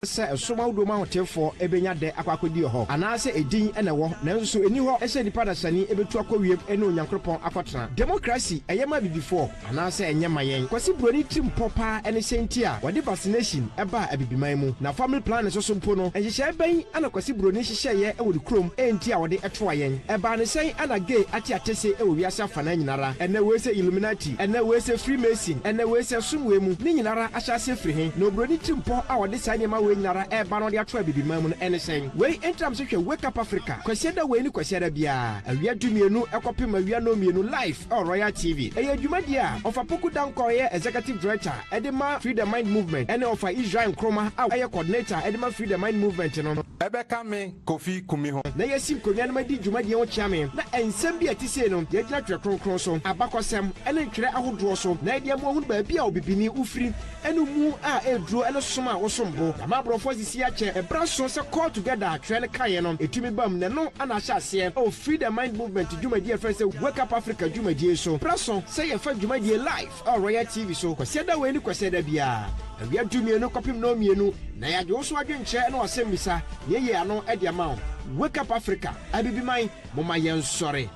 Say soma udoma hotelfo ebenya de akwakodi ho anase edin ene wo nanso eni ho ehye nipa da sani ebetu akwiem ene onyankropon akotena democracy eyema bibifo anase enyema yen kwasi broni tim popa ene sentia wade vaccination eba abibiman mu na family plan so so mpo no ehye ben ana kwasi broni hye ye ewo de krom enti a wade etoa yen eba ne sen ana gay ati atese ewo wiase afana nyinara ene we se illuminati ene we se freemason ene we se sumwe mu ni nyinara ahyase firi he no broni tim po a wade sanyema nyara eba no de atwa bibi mamu anything we entram so hwe wake up Africa kwasiada we ni kwasiada bia awia dumienu ekopem awia no mienu live on Royal TV eya dwuma dia ofa poku danko ye executive director edema free the mind movement ene ofa Israel Nkrumah a eye coordinator edema free the mind movement no ebeka me Kofi Kumi ho na yesim konwa na madi dwuma dia wo chiame na ensem bia tise no ye gina twe kronkron so abakosem ene ntwere ahodo so na dia mo hu ba bia obibini ufiri ene mu a eduro ene soma wo sombo brofo sisi ache ebraso se call together twele kaye no etumi bam ne no ana hyase o free the mind movement dwumadi friends say wake up Africa dwumadi so braso say ye fa dwumadi live on Royal TV so kwasiada we ni kwasiada bia awia dumienu kopim no mienu na ya de so adwenche na osemisa ye ano e dia ma wake up Africa abibiman moma yen sore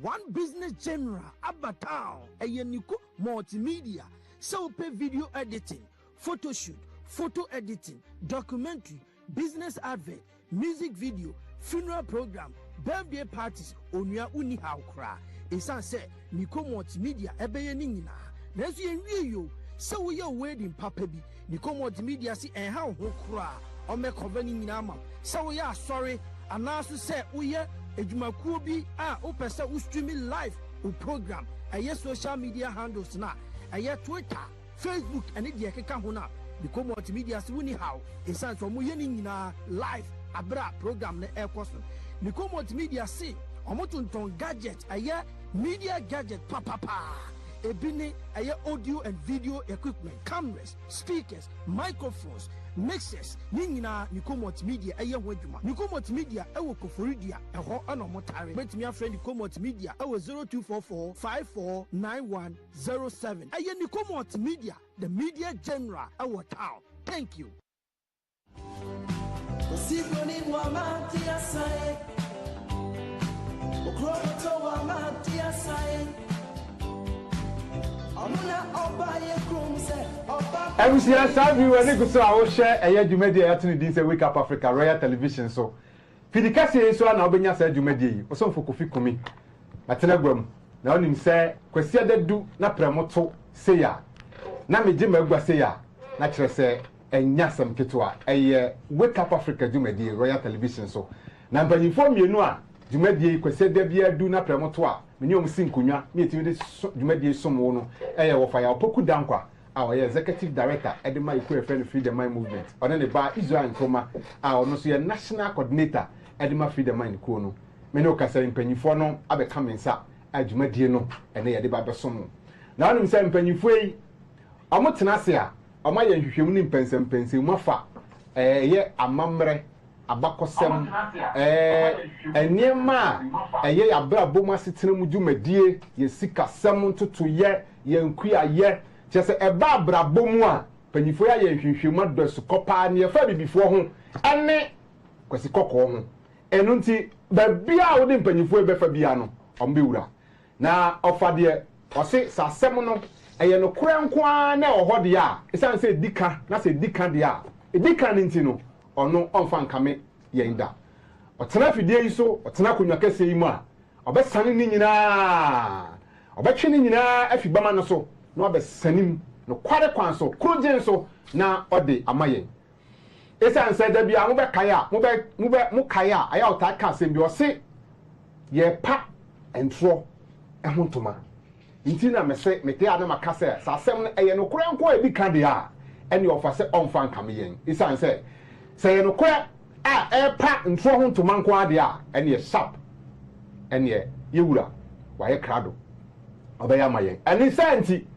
one business general abatown eyeniko multimedia so pay video editing, photo shoot, photo editing, documentary, business advert, music video, funeral program, birthday parties, onuya uni haukra. Esan say, Niko multimedia ebeye ningina. Nesu yenwie yo, so we your wedding papebi. Niko multimedia si en how hokra. Ome cover ningina ma. So we are sorry, and also say uye ejumakuo bi opesa u streaming live u program. Aye social media handles na. Aye Twitter, Facebook, and it yekeka hona. Because multimedia si wuni how. Esan so mu yeni nyina live abra program ne air cost. Because multimedia si omotunton gadget aye media gadget pa. Ebine aye audio and video equipment, cameras, speakers, microphones, mixers. Nyina Niko multimedia aye wadwuma. Niko multimedia ewo koforidia eho ana motare. Metimi afrend Niko multimedia ewo 0244549107. Aye Niko multimedia, the media general our town. Thank you. MCA Sabi we ni guso a wo share eye dwumadi a yatene din say Wake Up Africa Royal Television so fidikase so na obenya sa dwumadi yi osomfo Kofi Kumi atena gwam na onim say kwasi adadu na premoto say ya na meje magwa say ya na kire say enya sam ketewa eye Wake Up Africa dwumadi Royal Television so na mpanyifo mienu a dwumadi kwasi adabia du na premoto a meni omsi nkonwa me etimi de dwumadi somo no eye wo fa ya opoku dankwa our executive director edema ikwe friend free the mind movement ona ne ba Israel Nkrumah ono so ye national coordinator edema free the mind ko no me no kasa mpanyifo no abeka mensa adwumadie no ene ye de ba besom na onim se mpanyifo yi omotena se a oma ye hwehwem ni mpensempensem mu afa ye amamre abakosem eniema ye abra bomu asetena mu dwumadie ye sikasem ntoto ye nkua ye chese eba brabomu a panyifo ya hwehwemu adosu kopa ne fa bibifo ho ene kwasi kokko ho enu nti ba bia wo de panyifo e befa bia no ombewura na ofade ose sasem no eye no krenko na ohode a esan se dika na se dika de a edika nti no ono onfa nkame yenda otena fidie yi so otena konwa kase yi mu a obesane ni nyina obetwe ni nyina afibama no so no abesanim no kware kwanso krojen so na ode amaye esa nsa da bia mo be kaya mo kaya aya otaka asem bi ose ye pa entro ehontoma nti na mese mete ade makase sa asem no eye no kore nko ebi ka de a ene ofa se onfa nkame yen esa nsa se ye no kore a pa entro hontoma nko ade a ene ye sharp ene ye wura wa ye krado obeya maye ene santi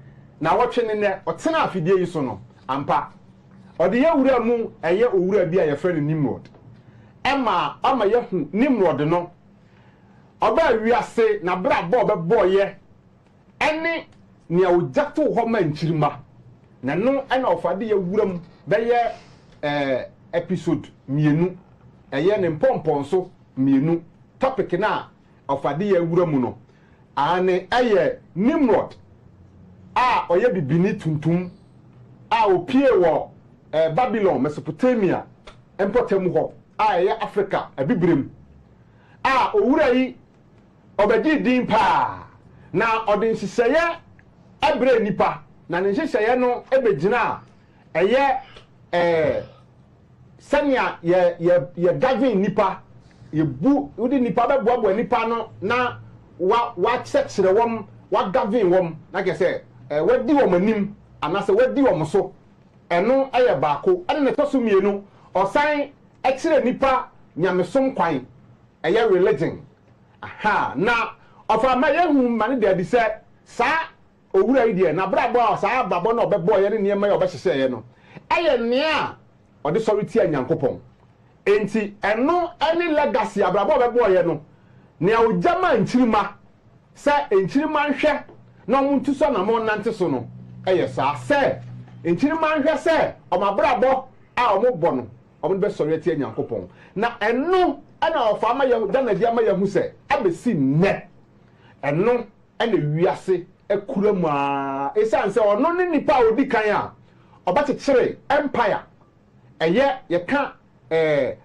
na wotwe ne otena afidie yi so no ampa ode ye wura mu eye owura bi a ye friend Nimrod ama ye hu Nimrod no oba wiase na bra bo be boye ene ne ojato ho ma nchirima na no ana ofade ya wuram bɛyɛ episode mienu ɛyɛ ne mpɔmpɔn so mienu topic na ofade ya wuram no ane ɛyɛ Nimrod a ɔyɛ bibini tuntum a opie wɔ Babylon Mesopotamia empotem hɔ a ɛyɛ Africa abibrem a owura yi obedi din pa na ɔde nhyehyɛeɛ ebre nipa na ne nhyehyɛeɛ no ebegyina ɛyɛ sɛnea yɛ gavin nipa yɛbu wodi nipa bɛboaboa nipa no na wa kyerɛkyerɛ wɔm wa gavin wɔm na kɛ sɛ wadi wɔm anim anasɛ wadi wɔm so ɛno ɛyɛ baako ɛne ne tɔso mmienu ɔsan ɛkyerɛ nipa nyamesom kwan ɛyɛ religion aha na ɔfama yɛhu ma ne de sɛ saa owura yi deɛ na brabɔ a saa babɔ na ɔbɛbɔ yɛ ne nneɛma yɛ ɔbɛhyehyɛ yɛ no ɛyɛ nea ɔde sɔre tia nyankopɔn enti ɛno ɛne legacy abrabɔ ɔbɛbɔ yɛ no nea ogyama nkyirima sɛ nkyirima nhwɛ na ɔmo ntu so na mo nante so no ɛyɛ saa sɛ nkyirima nhwɛ sɛ ɔmabrabɔ a ɔmo bɔ no ɔmo bɛsɔre tia nyankopɔn na ɛno ɛna ɔfama yɛ danadi ama yɛ hu sɛ abɛsi nnɛ ɛno ɛna wiase ekura mu a esan sɛ ɔno ne nipa a odi kan a ɔbɛkyekyere empire ɛyɛ yɛka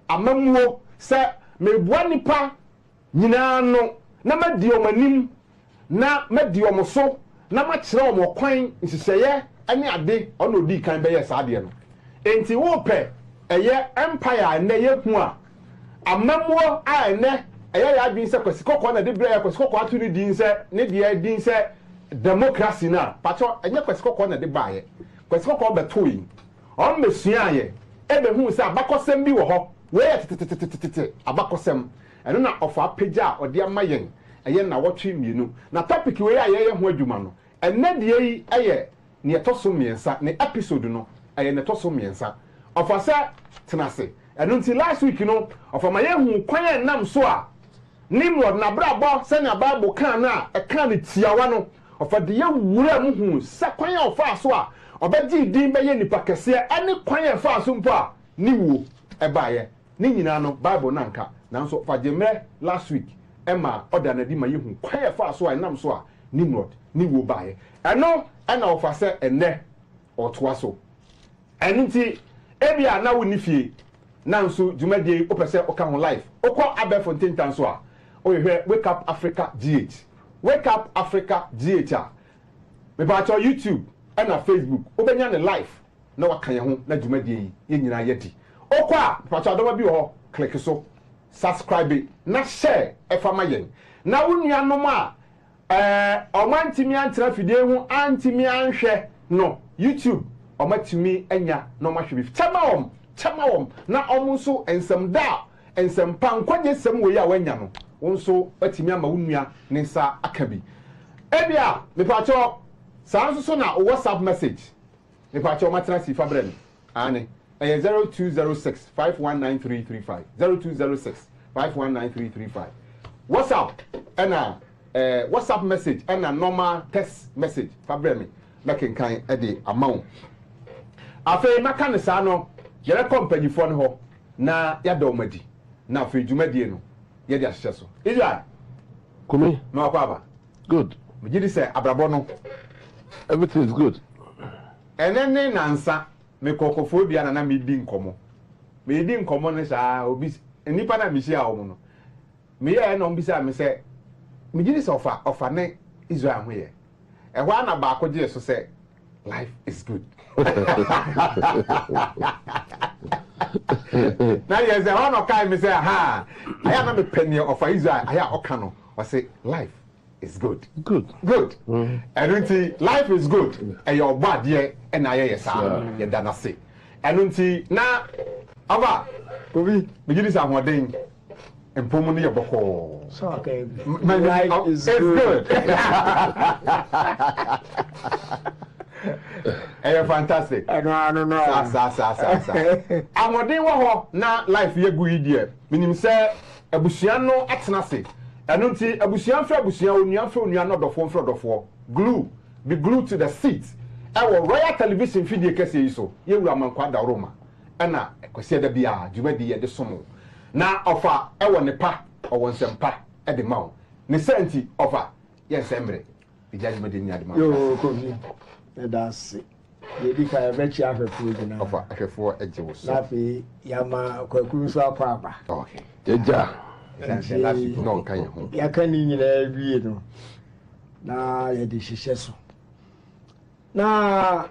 amamuo sɛ mebua nipa nyinaa no na madi ɔmo anim na madi ɔmo so na makyerɛ ɔmo kwan nhyehyɛeɛ ɛne ade ɔno odi kan bɛyɛ saa deɛ no enti wopɛ ɛyɛ empire a ɛnɛ yɛ hu a amamuo a ɛnɛ ɛyɛ yɛ adwin sɛ kwasi kɔkɔɔ na de brɛ yɛ kwasi kɔkɔɔ ato ne din sɛ ne deɛ din sɛ democracy na patro enye kwesi kokko na de baaye kwesi kokko beto yi on mesua ye ebehu se abakosem bi wo ho we tete abakosem eno na ofa pagya ode amayen eye na wotwe mienu na topic we ya ye ho adwuma no enne de yi eye ne etoso miensa ne episode no eye ne etoso miensa ofa se tenase eno nti last week no ofa ma ye hu kwan nam so a Nimrod na brabo se na Bible kan na e kan ne tiawa no ofa de ya wura mu hu sɛ kwan a ofa so a obedi din bɛyɛ nipa kɛse ane kwan a fa so mpo a ni wo ɛbaayɛ ni nyina no Bible na nka nanso fa gemre last week ɛma oda na di ma yehu kwan a fa so a nam so a Nimrod ni wo baayɛ ɛno ɛna ofa sɛ ɛnɛ ɔtoa so ɛno nti ebia na wo ni fie nanso dwumadie opɛ oka ho live okɔ abɛfo ntentan so a oyehwɛ Wake Up Africa GH Wake Up Africa GH me ba cho YouTube and na Facebook obenya ne live na waka ye ho na dwumadie yi nyina ye di okwa pa cho adoma bi ho click so subscribe na share efama yen na wonua nom a omantimi antra fidie ho antimi anhwɛ no YouTube omatimi anya no mahwe bi chama wom na omo so ensem da ensem pa nkwaje sem we ya wanya no wonso atimi ama wonua ne nsa aka bi ebia me pa cho sanso so na WhatsApp message me pa cho matena si fa bre me ane 0206519335 0206519335 WhatsApp ena WhatsApp message ena normal text message fa bre me mekenkan e de amount afei maka ne sa no yere company fo ne ho na yada omadi na afei dwumadie no yede ahyehyɛ so Israel Kumi no akwa good me gidi say abrabo no everything is good enene nansa me kokofo bia na me di nkomo me di nkomo ne saa obi nipa na me hia wo no me ye na obi say me say me gidi say ofa ne Israel ho ye ehwa na ba akogye so say life is good na yes I want to kai me say ha aya na me penny of Israel aya oka no o say life is good enunti life is good e your body e na aya yesa ye dana say enunti na aba obi me gidi sa hoden empomu ne ye boko so okay life is good Hey, fantastic. I know. Sa. Amodin wo ho na life ye gu yidie. Minim se abusua no atena se. Eno nti abusua fra abusua onua fra onua no dofo fra dofo. Glue, be glued to the seat. ɛwɔ royal television fidie kɛse yi so yɛwura mankwa da roma ɛna kwasi da bia dwumadi yɛde somo na ɔfa ɛwɔ ne pa ɔwɔ nsɛmpa ɛde ma wo ne sɛnti ɔfa yɛnsɛmbre bigya dwumadi ni ade ma yo kofi that's yɛdi ka yɛbɛkyi ahwɛfoɔ gyina ɔfa ahwɛfoɔ agye wo so lafi yama kwakuru so akɔ aba okay Eja. no nka yɛ ho yɛaka ne nyinaa wie no na yɛde hyehyɛ so na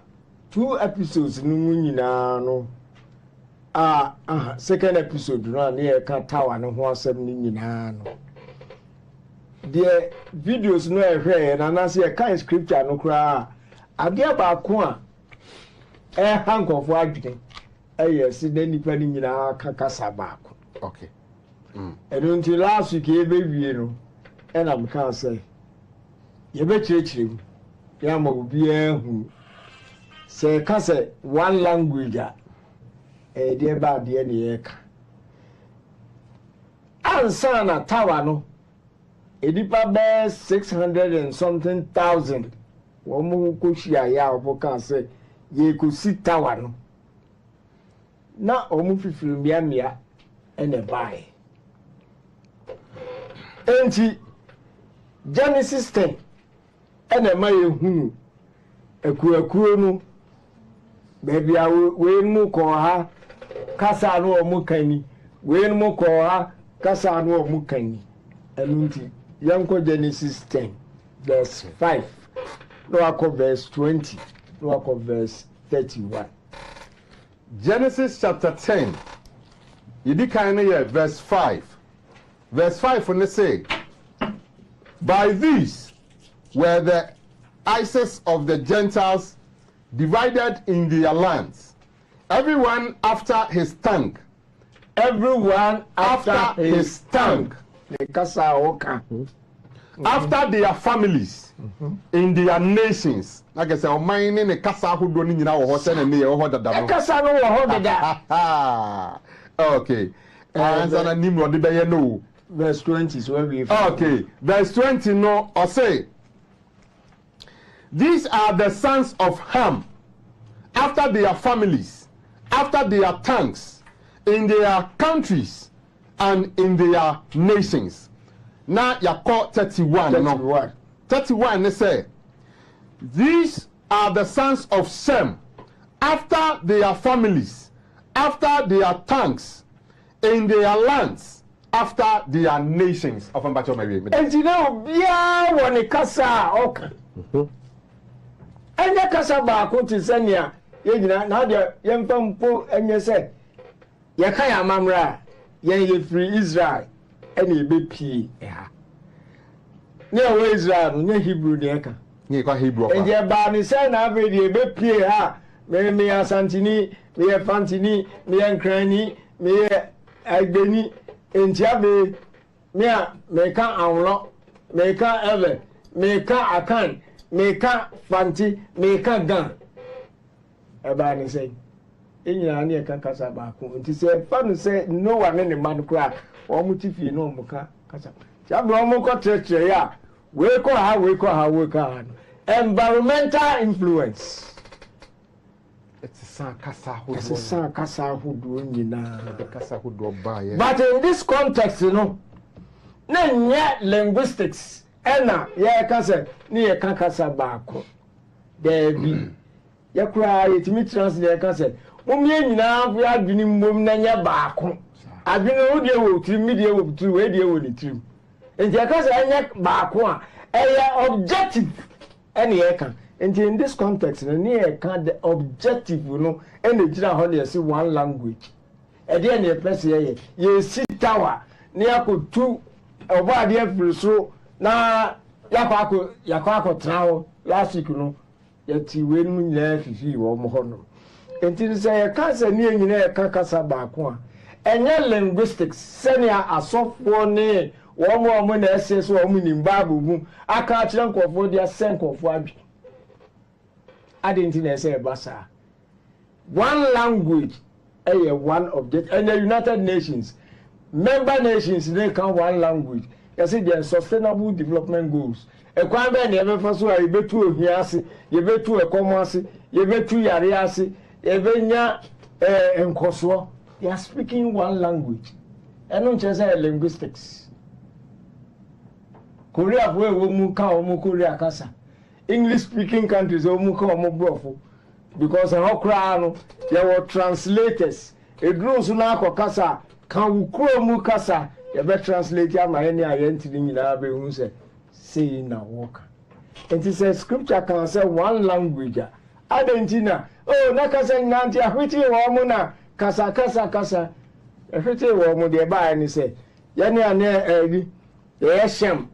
2 episodes no mu nyinaa no second episode no a ne yɛka tower no ho asɛm no nyinaa no deɛ videos no ɛhwɛ na anase yɛka scripture no koraa adeɛ baako a ɛha nkɔfoɔ adwene ɛyɛ si na nipa no nyinaa ka kasa baako okay ɛno nti last week yɛbɛwie no ɛna meka sɛ yɛbɛkyerɛkyerɛ mu yɛama obiara hu sɛ ɛka sɛ one language a ɛdeɛ ba adeɛ ne yɛka ansa na tower no edipa bɛɛ 600 and something thousand wɔn mo kɔhyia yɛ a wɔn ka sɛ yɛkɔsi tower no na wɔn fifiri mmeammea ɛna baeɛ enti Genesis 10 ɛna ɛma yɛhunu akuakuo no baabi a wei mu kɔɔ ha kasa no wɔn ka ni wei mu kɔɔ ha kasa no wɔn ka ni ɛno nti yɛnkɔ Genesis 10 verse 5 na wakɔ verse 20 na wakɔ verse 31 Genesis chapter 10 yɛdi kan no yɛ verse 5 verse 5 ne say by these were the Isis of the Gentiles divided in their lands, everyone after his tongue. everyone after his tongue ne kasa oka After their families, in their nations. Like I say, ɔman ne ne kasa ahodoɔ ne nyinaa wɔ hɔ sɛ ne yɛ wɔ hɔ dada no. kasa no wɔ hɔ dada Okay. Ansa na Nimrod bɛyɛ no. verse 20 so we Okay. Verse 20 no, or say, these are the sons of Ham, after their families, after their tongues, in their countries, and in their nations. Now, Yakko 31. 31 31, they say, these are the sons of Shem, after their families, after their tongues, in their lands, after their nations. Of Mbacho Mary. enti na obiara wɔ ne kasa a ɔka ɛnyɛ kasa baako te sɛ nea yɛgyina na deɛ yɛmfa mpo ɛnyɛ sɛ yɛka yɛ amammerɛ a yɛn yɛfiri Israel ɛna yɛbɛpie ɛha ne ɛwɔ Israel no nyɛ Hebrew ne ɛka You got Hebrew. enti ɛbaa ne sɛ na afei deɛ yɛbɛpie ha meyɛ asantini meyɛ fantini meyɛ nkrani meyɛ agbeni enti afei me a meka awolɔ meka ɛvɛ meka akan meka fanti meka gan ɛbaa ne sɛ ɛnyinaa ne ɛka kasa baako nti sɛ ɛfa no sɛ Noah ne ne ma no koraa wɔn mo ti fie na wɔn ka kasa tí a bɛ wɔn kɔ kyerɛkyerɛ yɛ a wei kɔ ha wei kɔ ha wei kɔ ha no environmental influence ɛsesa kasa ahodoɔ nyinaa kasa ahodoɔ baa yɛ. but in this context no na nyɛ linguistics ɛna yɛka sɛ ne yɛka kasa baako daabi yɛkoraa yɛtumi translate yɛka sɛ mommie nyinaa fi adwene mmom na nyɛ baako adwene wo deɛ wɔ tirim me deɛ wɔ tirim wei deɛ wɔ ne tirim nti yɛka sɛ ɛnyɛ baako a ɛyɛ objective ɛne yɛka nti in this context no ne yɛka the objective no ɛna gyina hɔ ne yɛsi one language ɛdeɛ ne yɛpɛ sɛ yɛyɛ yɛsi tower ne yɛakɔtu ɔbɔ adeɛ firi so na yɛakɔ akɔtena hɔ last week no yɛte wei no nyinaa fifi wɔn hɔ no nti sɛ yɛka sɛ ne nyinaa yɛka kasa baako a ɛnyɛ linguistics sɛnea asɔfoɔ ne wɔn na ɛsɛ so wɔn nim Bible mu aka akyerɛ nkɔfoɔ de asɛ nkɔfoɔ adwi ade nti na ɛsɛ ɛba saa one language ɛyɛ one object ɛnyɛ United Nations member nations ne ka one language say the sustainable development goals e kwan be na e be so a e betu ohia ase ye betu ekomo ase ye betu yare ase e benya enkoso. They are speaking one language. And not just linguistics. Korea boy womu ka omu Korea kasa. English speaking countries omu ka omu brofo. Because an okra there were translators. A grown suna ko kasa kan ukro mu kasa ye be translate ya ma any identity ni na be hu say na work. And it says scripture can say one language. Adentina oh na kasa nyanti ahwiti wo mu na kasa efete wo mu de ba ni say ye ne ane ye shem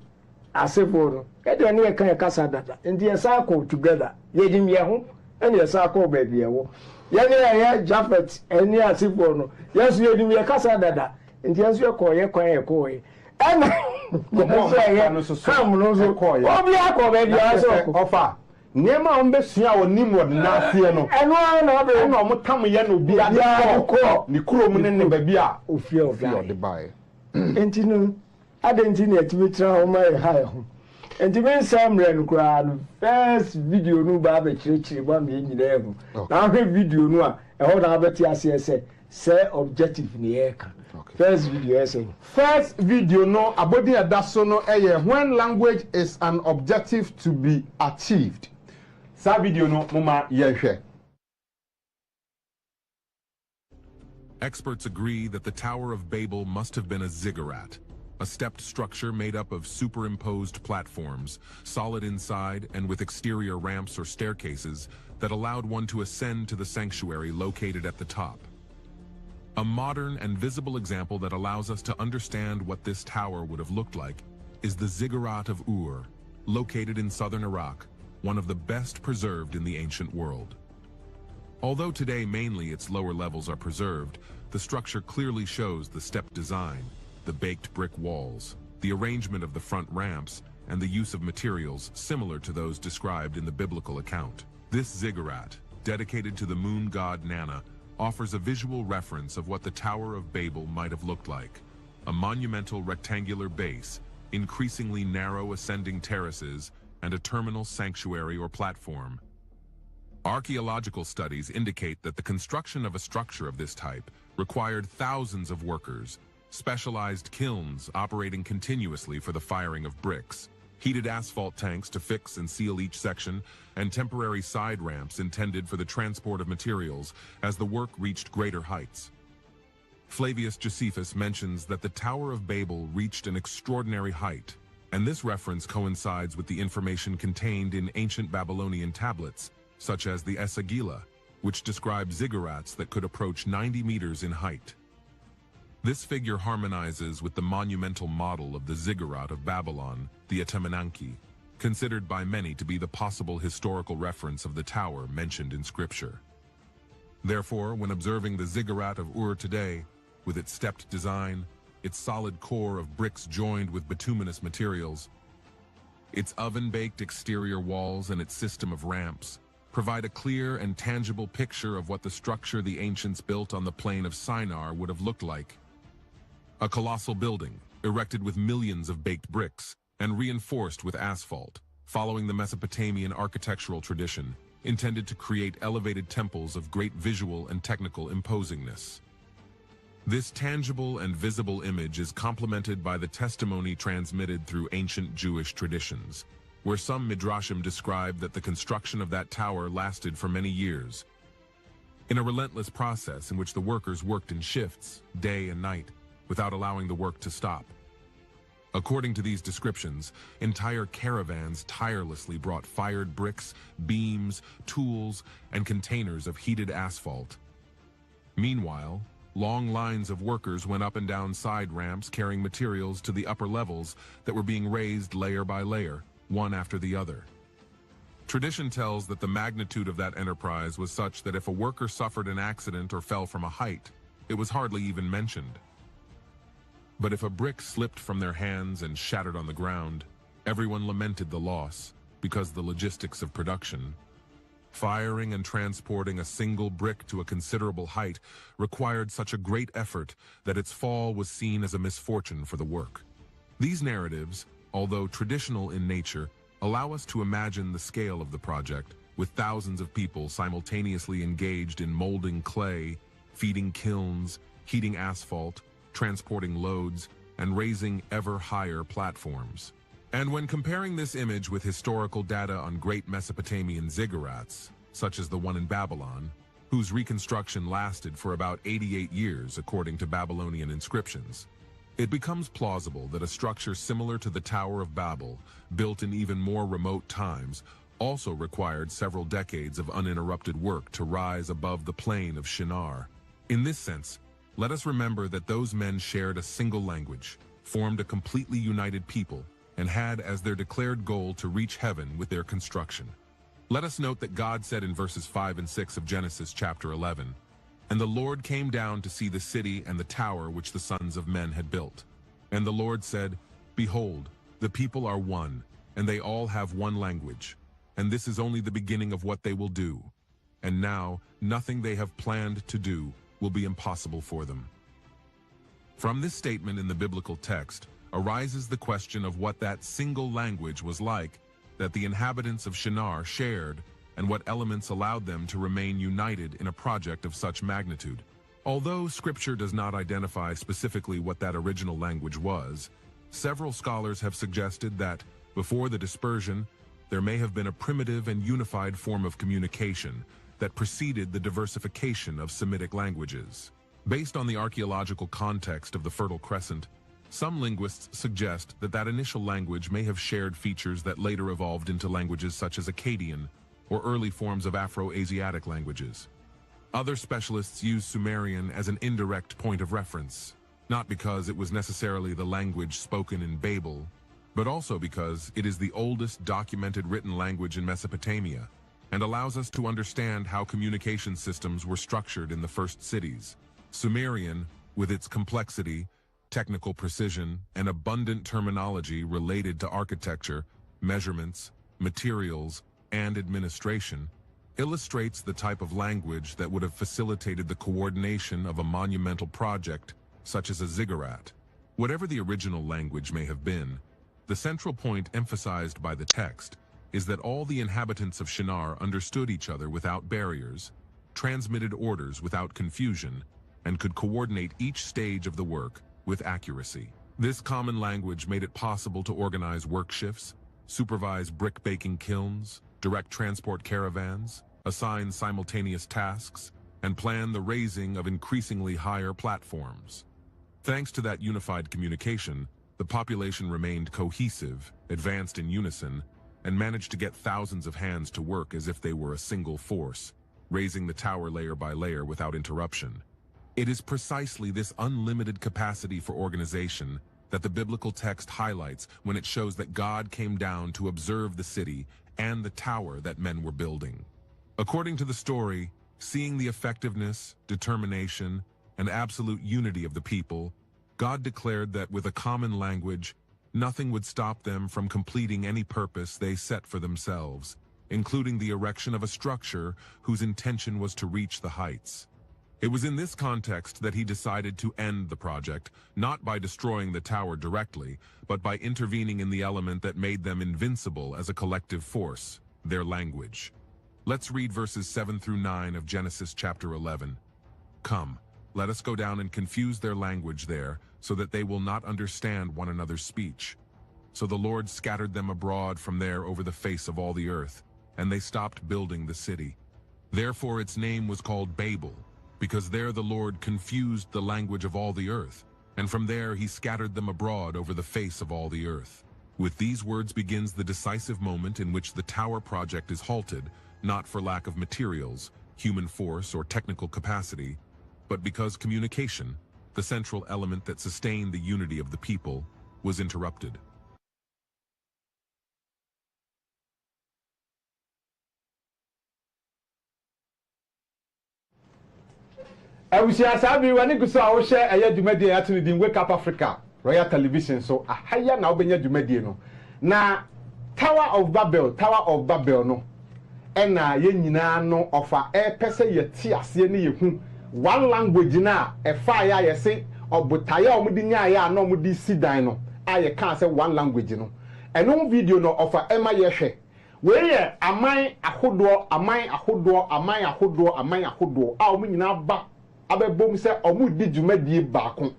asefo no e de ne kan kasa dada ndi ye circle together ye dim ye ho ene ye circle ba bi ye wo ye ne ye Japhet ene asefo no yesu ye dim ye kasa dada ndi yesu ye ko ye kwan ye ko ye ena mo so kam no so obi akọ ba bi aso ofa Nema ombesua o Nimrod na asie no. Eno na be na omo tam ye no bia de ni kurom ne ba bia ofie de bae. Enti no adenti na etimi tra ho mai ha ho. Enti ben samre no kra no first video no ba be chire ba me nyina e ho. Na hwe video no a e ho na abeti ase say objective ni e ka. First video essay. First video no abodi adaso no when language is an objective to be achieved. Sa video no mama yehwe. Experts agree that the Tower of Babel must have been a ziggurat, a stepped structure made up of superimposed platforms, solid inside and with exterior ramps or staircases that allowed one to ascend to the sanctuary located at the top. A modern and visible example that allows us to understand what this tower would have looked like is the Ziggurat of Ur, located in southern Iraq, one of the best preserved in the ancient world. Although today mainly its lower levels are preserved, the structure clearly shows the stepped design, the baked brick walls, the arrangement of the front ramps, and the use of materials similar to those described in the biblical account. This ziggurat, dedicated to the moon god Nana, offers a visual reference of what the Tower of Babel might have looked like: a monumental rectangular base, increasingly narrow ascending terraces, and a terminal sanctuary or platform. Archaeological studies indicate that the construction of a structure of this type required thousands of workers, specialized kilns operating continuously for the firing of bricks, heated asphalt tanks to fix and seal each section, and temporary side ramps intended for the transport of materials as the work reached greater heights. Flavius Josephus mentions that the Tower of Babel reached an extraordinary height, and this reference coincides with the information contained in ancient Babylonian tablets, such as the Esagila, which describe ziggurats that could approach 90 meters in height. This figure harmonizes with the monumental model of the ziggurat of Babylon, the Atemenanki, considered by many to be the possible historical reference of the tower mentioned in scripture. Therefore, when observing the ziggurat of Ur today, with its stepped design, its solid core of bricks joined with bituminous materials, its oven-baked exterior walls and its system of ramps, provide a clear and tangible picture of what the structure the ancients built on the plain of Shinar would have looked like. A colossal building, erected with millions of baked bricks and reinforced with asphalt, following the Mesopotamian architectural tradition, intended to create elevated temples of great visual and technical imposingness. This tangible and visible image is complemented by the testimony transmitted through ancient Jewish traditions, where some midrashim describe that the construction of that tower lasted for many years, in a relentless process in which the workers worked in shifts, day and night, without allowing the work to stop. According to these descriptions, entire caravans tirelessly brought fired bricks, beams, tools, and containers of heated asphalt. Meanwhile, long lines of workers went up and down side ramps carrying materials to the upper levels that were being raised layer by layer, one after the other. Tradition tells that the magnitude of that enterprise was such that if a worker suffered an accident or fell from a height, it was hardly even mentioned. But if a brick slipped from their hands and shattered on the ground, everyone lamented the loss, because the logistics of production, firing and transporting a single brick to a considerable height, required such a great effort that its fall was seen as a misfortune for the work. These narratives, although traditional in nature, allow us to imagine the scale of the project, with thousands of people simultaneously engaged in molding clay, feeding kilns, heating asphalt, transporting loads, and raising ever higher platforms. And when comparing this image with historical data on great Mesopotamian ziggurats, such as the one in Babylon, whose reconstruction lasted for about 88 years according to Babylonian inscriptions, it becomes plausible that a structure similar to the Tower of Babel, built in even more remote times, also required several decades of uninterrupted work to rise above the plain of Shinar. In this sense, let us remember that those men shared a single language, formed a completely united people, and had as their declared goal to reach heaven with their construction. Let us note that God said in verses 5 and 6 of Genesis chapter 11, "And the Lord came down to see the city and the tower which the sons of men had built. And the Lord said, Behold, the people are one, and they all have one language. And this is only the beginning of what they will do. And now, nothing they have planned to do will be impossible for them." From this statement in the biblical text arises the question of what that single language was like that the inhabitants of Shinar shared, and what elements allowed them to remain united in a project of such magnitude. Although Scripture does not identify specifically what that original language was, several scholars have suggested that, before the dispersion, there may have been a primitive and unified form of communication that preceded the diversification of Semitic languages. Based on the archaeological context of the Fertile Crescent, some linguists suggest that that initial language may have shared features that later evolved into languages such as Akkadian or early forms of Afro-Asiatic languages. Other specialists use Sumerian as an indirect point of reference, not because it was necessarily the language spoken in Babel, but also because it is the oldest documented written language in Mesopotamia and allows us to understand how communication systems were structured in the first cities. Sumerian, with its complexity, technical precision, and abundant terminology related to architecture, measurements, materials, and administration, illustrates the type of language that would have facilitated the coordination of a monumental project, such as a ziggurat. Whatever the original language may have been, the central point emphasized by the text is that all the inhabitants of Shinar understood each other without barriers, transmitted orders without confusion, and could coordinate each stage of the work with accuracy. This common language made it possible to organize work shifts, supervise brick-baking kilns, direct transport caravans, assign simultaneous tasks, and plan the raising of increasingly higher platforms. Thanks to that unified communication, the population remained cohesive, advanced in unison, and managed to get thousands of hands to work as if they were a single force, raising the tower layer by layer without interruption. It is precisely this unlimited capacity for organization that the biblical text highlights when it shows that God came down to observe the city and the tower that men were building. According to the story, seeing the effectiveness, determination, and absolute unity of the people, God declared that with a common language, nothing would stop them from completing any purpose they set for themselves, including the erection of a structure whose intention was to reach the heights. It was in this context that he decided to end the project, not by destroying the tower directly, but by intervening in the element that made them invincible as a collective force, their language. Let's read verses 7 through 9 of Genesis chapter 11. "Come, let us go down and confuse their language there, so that they will not understand one another's speech." So the Lord scattered them abroad from there over the face of all the earth, and they stopped building the city. Therefore its name was called Babel, because there the Lord confused the language of all the earth, and from there he scattered them abroad over the face of all the earth. With these words begins the decisive moment in which the tower project is halted, not for lack of materials, human force, or technical capacity, but because communication, the central element that sustained the unity of the people, was interrupted. Awusia sabi wani kuso a wo hye eye dwumadi ya tuni din Wake Up Africa Royal Television so ahaya na obenya dwumadi no na Tower of Babel no ena ye nyina no ofa pese ye ti ase ne ye hu one language na fa ya ye se obutaye omudi nya ya na omudi sidan no I can't say one language no ɛno video no offer ɛma yɛhwɛ weyɛ aman ahodoɔ a ɔmo nyinaa ba abɛbom sɛ ɔmo di dwumadie baako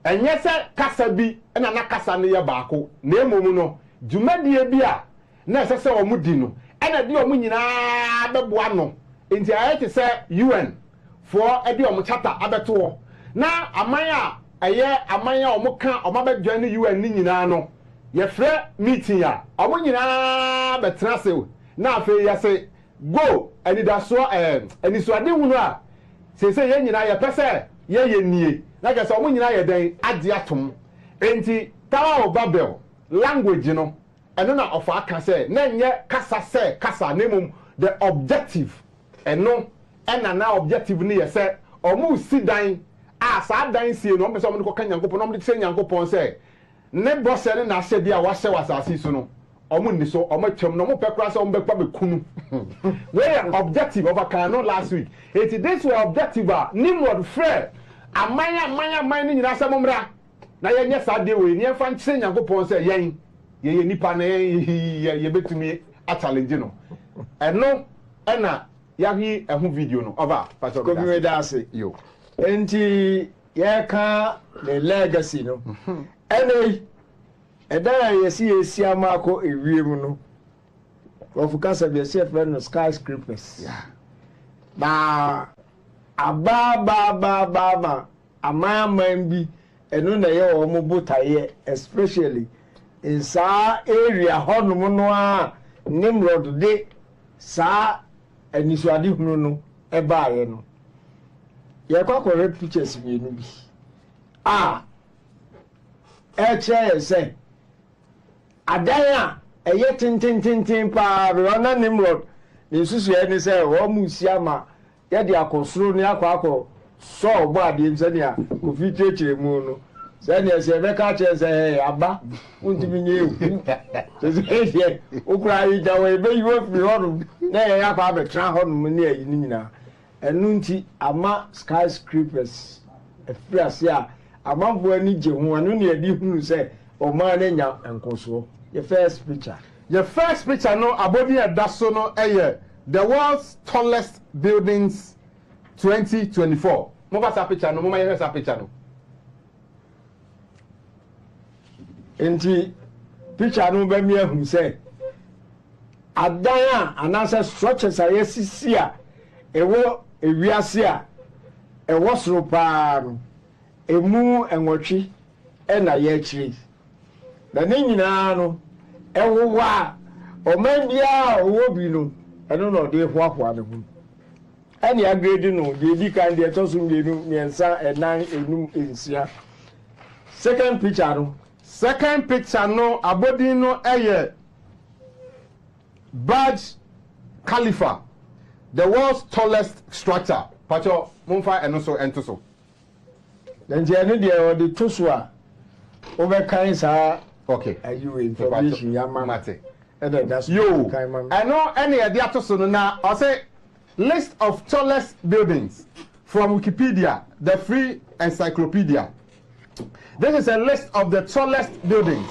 ɛnyɛ sɛ kasa bi ɛna na kasa no yɛ baako na emom no dwumadie bi a na ɛsɛ sɛ ɔmo di no ɛna de ɔmo nyinaa bɛboa no nti ayɛ te sɛ UN for ɛde ɔmo chata abɛto hɔ na aman a ɛyɛ aman a ɔmo ka ɔmo abɛdwa ne UN ne nyinaa no yɛfrɛ meeting a ɔmo nyinaa bɛtena se na afei yɛse go anidasoɔ anisuade hunu a sese yɛn nyinaa yɛpɛ sɛ yɛyɛ nie na kɛ sɛ ɔmo nyinaa yɛ dɛn agye atom enti Tower of Babel language no ɛno na ɔfa aka sɛ na nyɛ kasa sɛ kasa na mmom the objective ɛno ɛna na objective ne yɛ sɛ ɔmo si dan a saa dan sie no ɔmo pɛ sɛ ɔmo de kɔka Nyankopɔn na ɔmo de sɛ Nyankopɔn sɛ ne bɔsɛ ne n'ahyɛ bi a wahyɛ wɔ asase so no ɔmo ni so ɔmo twɛm no ɔmo pɛ kora sɛ ɔmo bɛkpa bɛkunu wɔyɛ objective ɔfa kan no last week eti this were objective a Nimrod frɛ aman ne nyinaa sɛ mo mmra na yɛnyɛ saa de wei ne yɛmfa nkyerɛ Nyankopɔn sɛ yɛyɛ nipa na yɛbɛtumi a challenge no ɛno ɛna yɛahi ɛho video no ɔba pastor kobi da ase yo enti yɛka the legacy no ɛnɛ ɛda a yɛsi ama akɔ ewiem no wɔfo kasa bi ɛsi ɛfrɛ no skyscrapers na aba aman bi ɛno na yɛ wɔ mo botaeɛ especially in saa area hɔnom no a Nimrod de saa anisuade hunu no ɛbaeɛ no yɛkɔ akɔhwɛ pictures mmienu bi a ɛkyerɛ yɛ sɛ adan a ɛyɛ tentententen paa bɛwɔ na Nimrod ne nsusuɛ ne sɛ wɔn mu si ama yɛde akɔ soro ne akɔ sɔɔ bɔ adeɛ mu sɛnea kofi kyerɛkyerɛ mu no sɛnea sɛ ɛbɛka kyerɛ sɛ aba wontumi nyɛ ewu sɛ ɛdeɛ wokura ayigya wɔ ɛbɛyi wɔ firi hɔnom na yɛyɛ akɔ abɛtena hɔnom ne ayi no nyinaa ɛno nti ama skyscrapers ɛfiri ase a amanfoɔ ani gye ho ano ne yɛde hunu sɛ ɔman no nya nkosoɔ yɛ first picture no abodi ɛda so no ɛyɛ the world's tallest buildings 2024 mo ba sa picture no mo ma yɛ sa picture no enti picture no bɛ mi ahu sɛ adan a anaasɛ structures a yɛsisi a ɛwɔ ewiase a ɛwɔ soro paa no emu ɛnwɔtwe ɛna yɛakyire na ne nyinaa no ɛwowɔ a ɔman biara ɔwɔ bi no ɛno na ɔde hoahoa ne ho ɛne agrade no deɛ di kan deɛ ɛtɔ so mmienu mmiɛnsa ɛnan enum nsia second picture no abodi no ɛyɛ Burj Khalifa the world's tallest structure pacho momfa ɛno so ɛnto so nti ɛno deɛ ɔde to so a wobɛkan saa okay ayiwe information yama mate ɛna da so yo kan ma ɛno ɛne yɛde ato so no na ɔsɛ list of tallest buildings from Wikipedia the free encyclopedia. This is a list of the tallest buildings.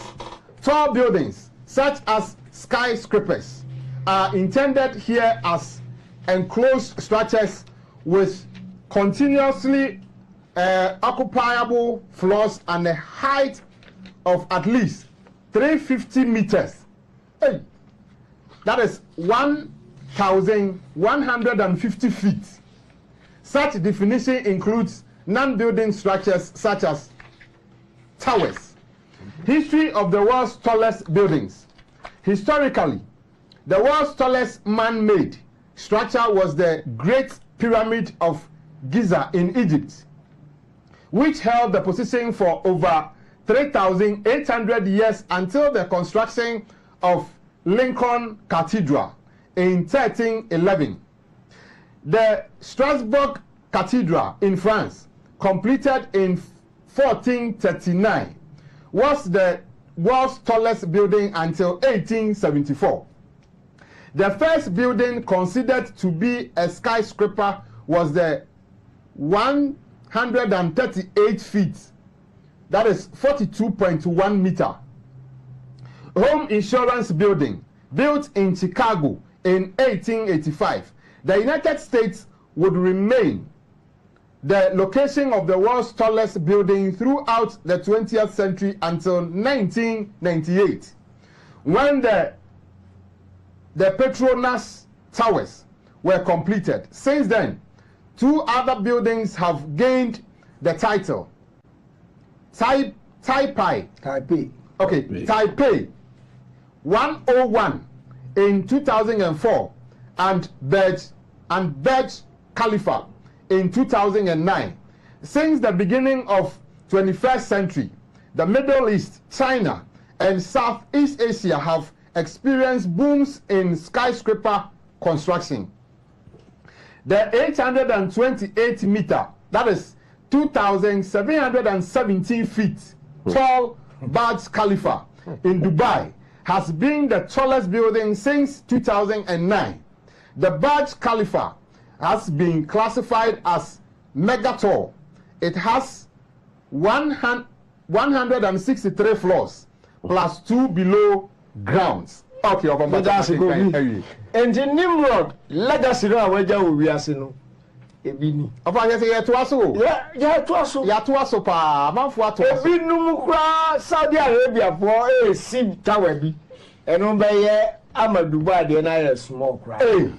Tall buildings such as skyscrapers are intended here as enclosed structures with continuously occupiable floors and a height of at least 350 meters. Hey, that is 1,150 feet. Such definition includes non-building structures such as towers. History of the world's tallest buildings. Historically, the world's tallest man-made structure was the Great Pyramid of Giza in Egypt, which held the position for over 3,800 years until the construction of Lincoln Cathedral in 1311. The Strasbourg Cathedral in France, completed in 1439, was the world's tallest building until 1874. The first building considered to be a skyscraper was the 138 feet that is 42.1 meter. Home insurance building built in Chicago in 1885. The United States would remain the location of the world's tallest building throughout the 20th century until 1998, when the Petronas Towers were completed. Since then, 2 other buildings have gained the title. Taipei 101 in 2004 and Burj Khalifa in 2009. Since the beginning of 21st century, the Middle East, China, and Southeast Asia have experienced booms in skyscraper construction. The 828 meter, that is 2,717 feet tall Burj Khalifa in Dubai has been the tallest building since 2009. The Burj Khalifa has been classified as mega tall. It has 163 floors plus 2 below grounds. Okay, and the Nimrod legacy no awaja owiase no ebi ni. Ofa ye say ye to aso. Ya to aso. Ya to aso pa, manfo ato aso. Ebi num kra Saudi Arabia for si tower bi. Eno be ye Amaduba de na ye small kra. Hey.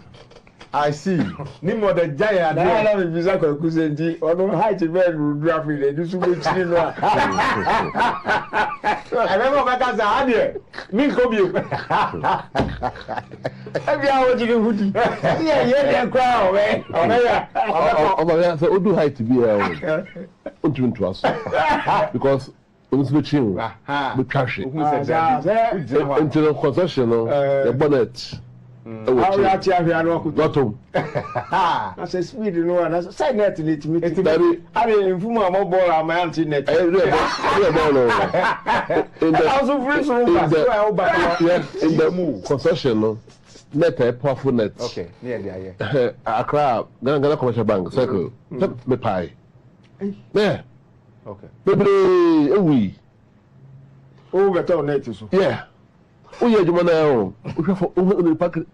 I see. Nimrod the giant. Na na me visa ko kusenti. Ono height be rudu afi le du su be chiri no a. I remember my cousin Adie. Me ko bi. Ebi awo jige hudi. Ye de kra o we. Oba so odu height bi e o. Ontumi to us. Because once we chill. We trash it. Into the concession the bonnet. How you are here no ko. Bottom. As a speed no and as side net it me. I mean fumu amobor am anti net. In the concession no net a powerful net. Okay, near there. Accra Ghana Commercial Bank circle. Me pie. Yeah. Okay. Baby, we. Oh, better net so. Yeah. Oh yeah, you man now. We pack. And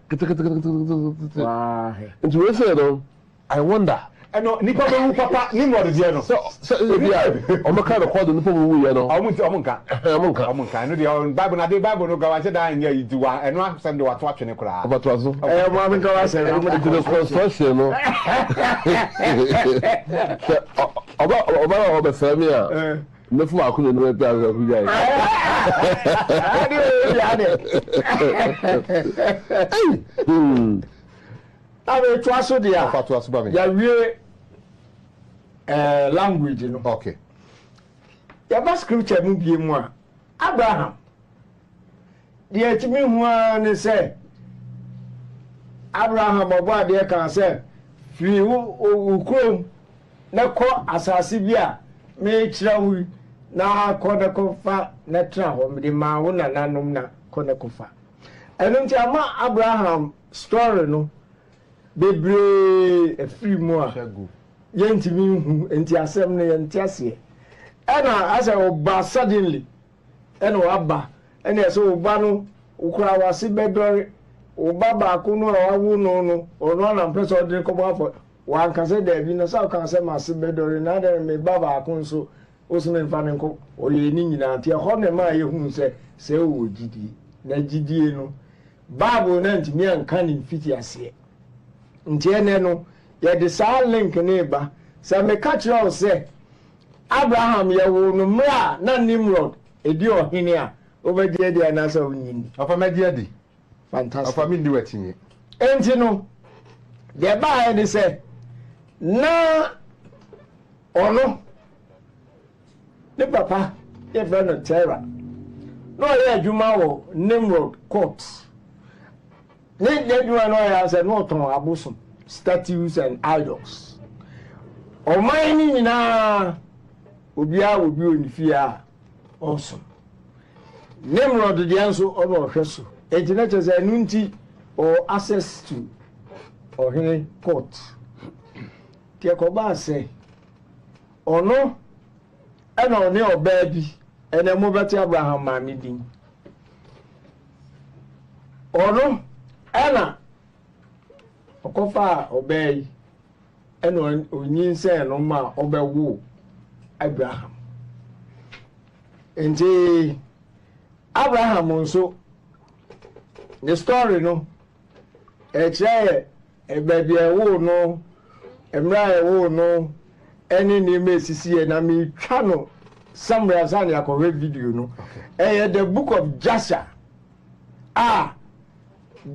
we say no, I wonder. No, nipa be wu papa Nimrod dey no. So yeah, o ma ka record no pom wu ye no. Omunka. No dey Bible na dey Bible no ga wa che dan nya yidiwa. Eno asem dey wato atwene kura. About was. Mo am ka wa say no the construction no. Oba family no fu akunu no be awu guy. Abe twaso dia. Fatwa so ba me. Ya wie language no. Okay. Ya ba scripture mu bie mu a Abraham dia timi hu an say Abraham obo ade kan say fi ukrom na ko asase bi a me kira hu na ko na ko fa na tra ho me ma wo na nanom na ko na ko fa eno nti ama Abraham story no bebre free mu a yentimi hu enti asem ne yenti ase ena ase oba suddenly ena oba ena so oba no ukura wase bedori oba ba ko no awu no ono na mpeso de ko ba fo wan kan se da bi na so kan se ma se bedori na da me baba ko nso osime mfa ne ko oye ni nyina tie ho ne ma ye hu se o gidi na gidie no bible na ntimi anka ne fiti ase nti ene no ye de sa link ne ba se me ka kire o se Abraham ye wo no mra na Nimrod edi ohene a obedi edi na sa onyini afa medi edi fantastic afa mi ndi wetinye enti no de ba e de se na ono ne papa ye fe no Terra no ye adwuma wo Nimrod court ne adwuma no ya se no ton abosom statues and idols o mai ni nyina obi onifia awesome Nimrod de anso ono hweso ejina cheze nunti or access to ohene court tie ko ba se ono ɛna ɔne ɔbaa bi ɛna mo bɛte Abraham maame din ɔno ɛna ɔkɔfa ɔbaa yi ɛna onyinsɛn no ma ɔbɛwo Abraham nti Abraham nso the story no ɛkyerɛ baabi ɛwo no mmra ɛwo no ɛne nneɛma esisi yɛ na metwa no somewhere san yakɔhwɛ video no ɛyɛ the book of Jasher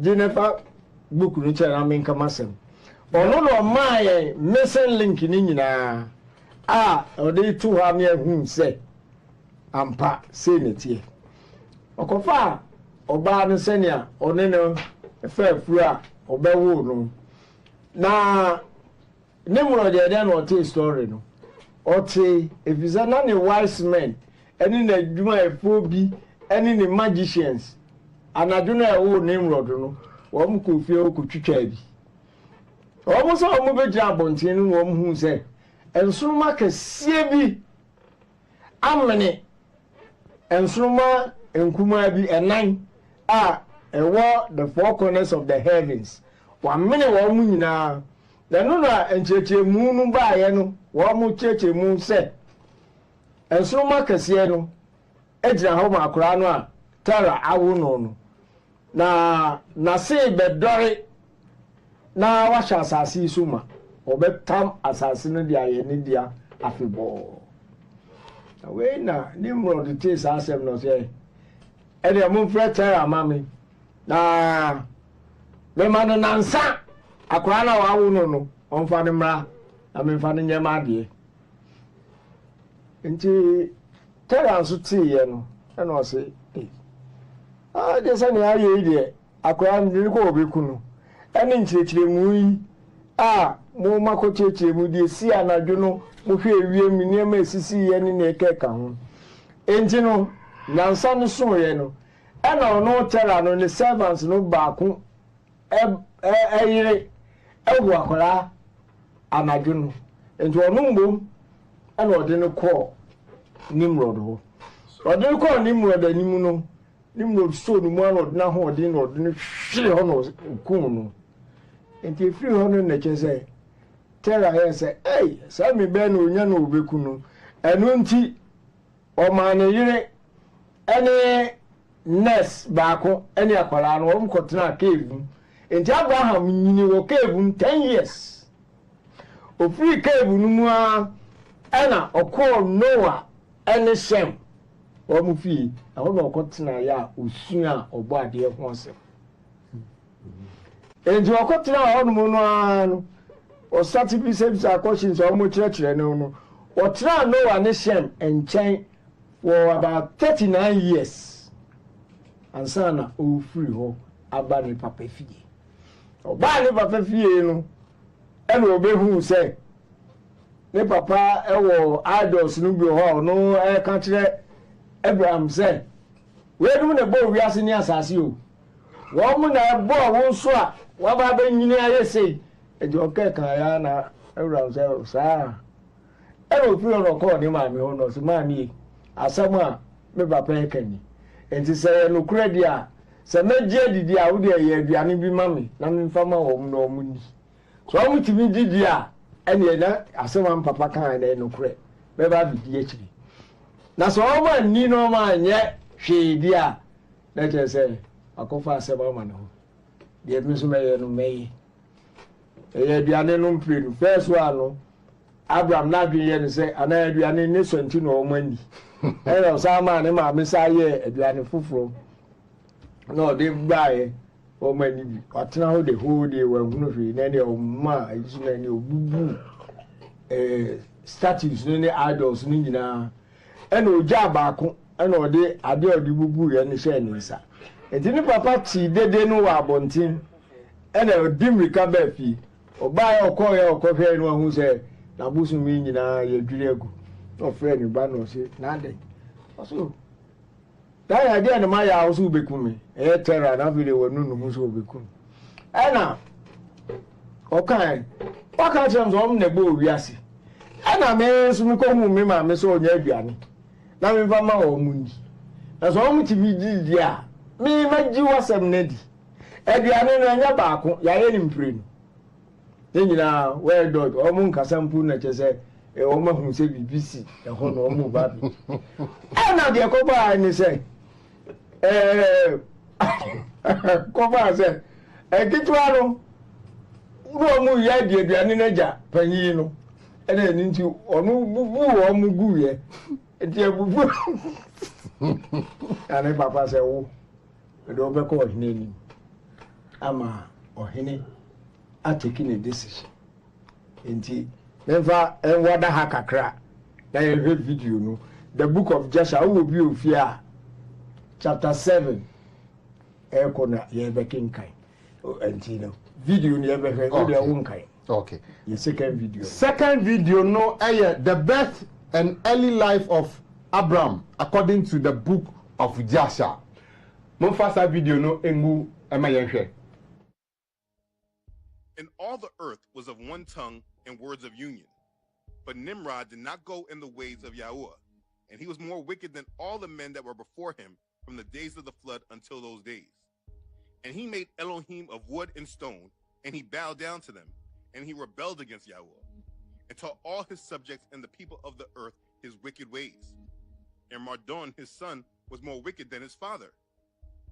Jennifer book no kyerɛ na menka masɛm ɔno na ɔmaa yɛ missing link ne nyinaa ɔde to hɔ ne ahu sɛ ampa sei ne tie ɔkɔfa ɔbaa no sɛnea ɔne no fɛɛfuru a ɔbɛwo no na Nimrod yɛ dɛ na ɔte story no ɔte efisɛ na ne wise men ɛne na adwumayɛfoɔ bi ɛne ne magicians anadwo no ɛwo Nimrod no wɔn kɔ fie kɔtwitwa bi wɔn sɛ wɔn bɛgyina abɔnten no wɔn hu sɛ nsoroma kɛseɛ bi amene nsoroma nkumaa bi ɛnan ɛwɔ the four corners of the heavens wɔamene wɔn mu nyinaa na no na nkyerɛkyerɛmu no baayɛ no wɔn mu kyerɛkyerɛmu sɛ nsoroma kɛseɛ no gyina hɔ ma akora no a Tara awo no na nase bɛdɔre na wahyɛ asase yi so ma ɔbɛtam asase no de ayɛ ne dia afebɔɔ na wei na Nimrod te saa asɛm no sɛ ɛdeɛ momfrɛ Tara ama me na mema no nansa akora na wawo no ɔmfa no mmra na memfa no nyɛma adeɛ nti Tara nso teeɛ no ɛna ɔse de sɛ ne ayɛ yi deɛ akora no ne kɔ ɔbɛku no ɛne nkyerɛkyerɛmu yi mo makɔ kyerɛkyerɛmu deɛ si anadwo no mohwɛ ewiem nneɛma esisi yɛ ne ne ɛkɛka ho enti no nansa no soeɛ no ɛna ɔno Tara no ne servants no baako ɛyere ɛwo akora anadwo no enti ɔno mbom ɛna ɔde no kɔ Nimrod hɔ ɔde no kɔ Nimrod anim no Nimrod so no mu ana ɔde na ho ɔde no hwere hɔ no kum no enti efiri hɔ no na kyɛ sɛ Tara yɛ sɛ saa me bɛn no onya no obeku no ɛno nti ɔma ne yere ɛne nurse baako ɛne akwaraa no wɔn kɔtena cave mu enti Abraham nyini wɔ cave mu 10 years ofiri cave no mu ɛna ɔkɔɔ Noah ɛne Shem wɔn fie ɛhɔ na ɔkɔtena yɛ a osua ɔbɔ adeɛ ho asɛm enti ɔkɔtena hɔ no mu no ɔsate bi sɛ questions ɔmo kyerɛkyerɛ no ɔtena Noah ne Shem nkyɛn for about 39 years ansa na ɔfiri hɔ aba ne papa fie ɔbaa ne papa fie no ɛna ɔbɛhu sɛ ne papa ɛwɔ idols no bi hɔ ɔno ɛka kyerɛ Abraham sɛ weedum ne bɔ wiase ne asase o wɔn mu na ɛbɔ wɔn so a waba bɛnyini ayɛ sei ɛdi ɔkɛ kan ya na Abraham sɛ saa ɛna ofiri hɔ ɔkɔɔ ne maame hɔ no ɔsɛ maame yi asɛm a me papa yɛ kani nti sɛ nokura di a sɛ mɛgye adidi a wode ɛyɛ aduane bi ma me na memfa ma wɔn na wɔn ni so wɔn tumi didi a ɛne na asɛm a papa kan na nokura bɛba bidi akyiri na sɛ wɔn ani na wɔn anyɛ hwee di a na kyerɛ sɛ akɔfa asɛm ama ne ho deɛ mi nso mɛyɛ no mɛyɛ ɛyɛ aduane no mpire no fɛs wa no Abraham na adwene yɛ no sɛ anaa aduane ne sɔnti na wɔn ani ɛna ɔsan maa ne maame sa yɛ aduane foforɔ na ɔde baeɛ wɔn ani bi ɔtena hɔ de whole day wɔn hunu hwee na ɛdeɛ ɔma ɛso na ɛdeɛ ɔbubu statues no ne idols no nyinaa ɛna ogya baako ɛna ɔde adeɛ ɔde bubu yɛ no hyɛ ne nsa eti ne papa ti dede no wɔ abɔnten ɛna ɔdi mmirika bɛɛ fie ɔbaa yɛ ɔkɔhwɛ no ɔho sɛ n'abosom yi nyinaa yɛ dwiri agu na ɔfrɛ ne ba na ɔsɛ n'adɛ ɔso daa yɛ adeɛ ne ma yɛ awo so obekum me ɛyɛ Tara na afei de wɔn nu numu so obekum ɛna ɔkan kyerɛ sɛ ɔmo na ɛbɔ owiase ɛna ɛna me so me kɔ mu me ma me so onya aduane na me ba ma o mu ndi na so o mu ti bi di a me ma ji wasɛm na di aduane no nya baako ya ye ni mpire no nyina well done o mu nkasa mpu na che se o ma hu se BBC e ho no o mu ba bi ɛna de ko ba ni se ko ba se kitwa no wo mu ya di aduane na ja panyi no ɛna ni nti ɔno bubu wo mu guye enti bubu ane papa se wo de obekɔ ɔhene ni ama ɔhene taking a decision enti memfa enwada ha kakra na ye video no the book of Joshua wo bi ofia chapter 7 ekona ye bekinkan enti no video ni ye behwe o de wonkan. Okay. The second video. Second video no the birth and early life of Abraham according to the book of Joshua. Mufasa video no engu emayenhwe. And all the earth was of one tongue and words of union. But Nimrod did not go in the ways of Yahuwah, and he was more wicked than all the men that were before him from the days of the flood until those days. And he made Elohim of wood and stone, and he bowed down to them, and he rebelled against Yahuwah, and taught all his subjects and the people of the earth his wicked ways. And Mardon, his son, was more wicked than his father.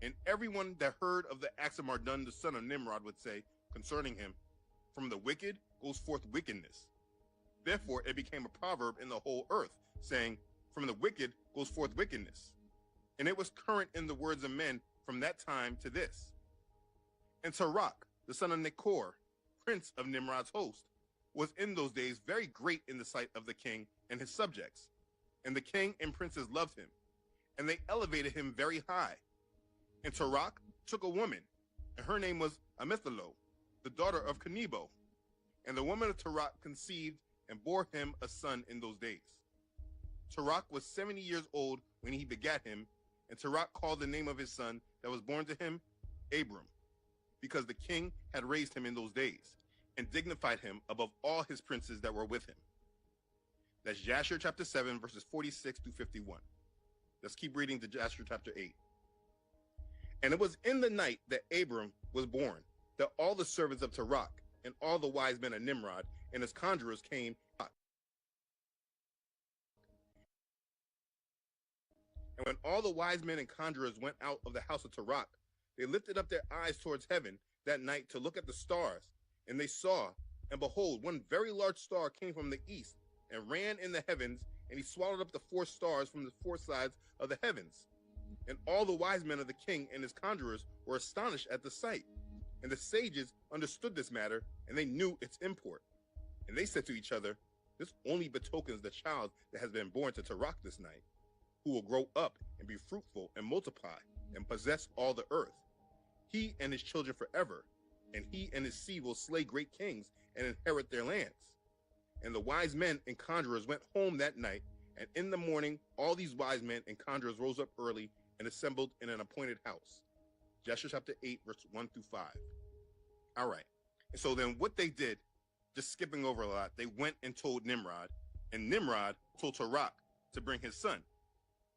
And everyone that heard of the acts of Mardon, the son of Nimrod, would say concerning him, from the wicked goes forth wickedness. Therefore it became a proverb in the whole earth, saying, from the wicked goes forth wickedness. And it was current in the words of men from that time to this. And Tarak, the son of Nachor, prince of Nimrod's host, was in those days very great in the sight of the king and his subjects. And the king and princes loved him, and they elevated him very high. And Tarak took a woman, and her name was Amithalo, the daughter of Kenebo. And the woman of Tarak conceived and bore him a son in those days. Tarak was 70 years old when he begat him, and Tarak called the name of his son that was born to him Abram, because the king had raised him in those days, and dignified him above all his princes that were with him. That's Jasher chapter 7, verses 46 through 51. Let's keep reading to Jasher chapter 8. And it was in the night that Abram was born, that all the servants of Tarak, and all the wise men of Nimrod, and his conjurers came. And when all the wise men and conjurers went out of the house of Tarak, they lifted up their eyes towards heaven that night to look at the stars. And they saw, and behold, one very large star came from the east, and ran in the heavens, and he swallowed up the 4 stars from the 4 sides of the heavens. And all the wise men of the king and his conjurers were astonished at the sight. And the sages understood this matter, and they knew its import. And they said to each other, this only betokens the child that has been born to Tarak this night, who will grow up and be fruitful and multiply and possess all the earth, he and his children forever, and he and his seed will slay great kings and inherit their lands. And the wise men and conjurers went home that night, and in the morning all these wise men and conjurers rose up early and assembled in an appointed house. Joshua chapter 8, verse 1 through 5. All right. And so then what they did, just skipping over a lot, they went and told Nimrod, and Nimrod told Tarak to bring his son.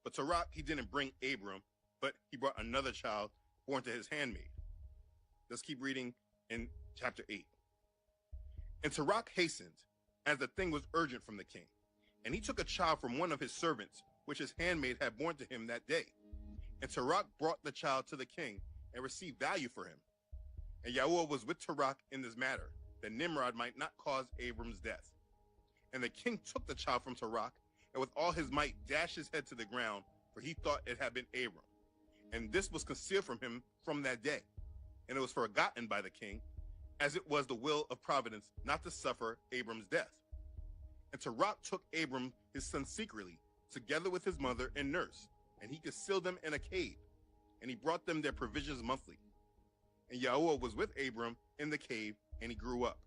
But Tarak, he didn't bring Abram, but he brought another child born to his handmaid. Let's keep reading in chapter 8. And Tarak hastened, as the thing was urgent from the king. And he took a child from one of his servants, which his handmaid had born to him that day. And Tarak brought the child to the king and received value for him. And Yahuwah was with Tarak in this matter, that Nimrod might not cause Abram's death. And the king took the child from Tarak, and with all his might dashed his head to the ground, for he thought it had been Abram. And this was concealed from him from that day. And it was forgotten by the king, as it was the will of providence not to suffer Abram's death. And Tarak took Abram his son secretly, together with his mother and nurse, and he concealed them in a cave, and he brought them their provisions monthly. And Yahuwah was with Abram in the cave, and he grew up.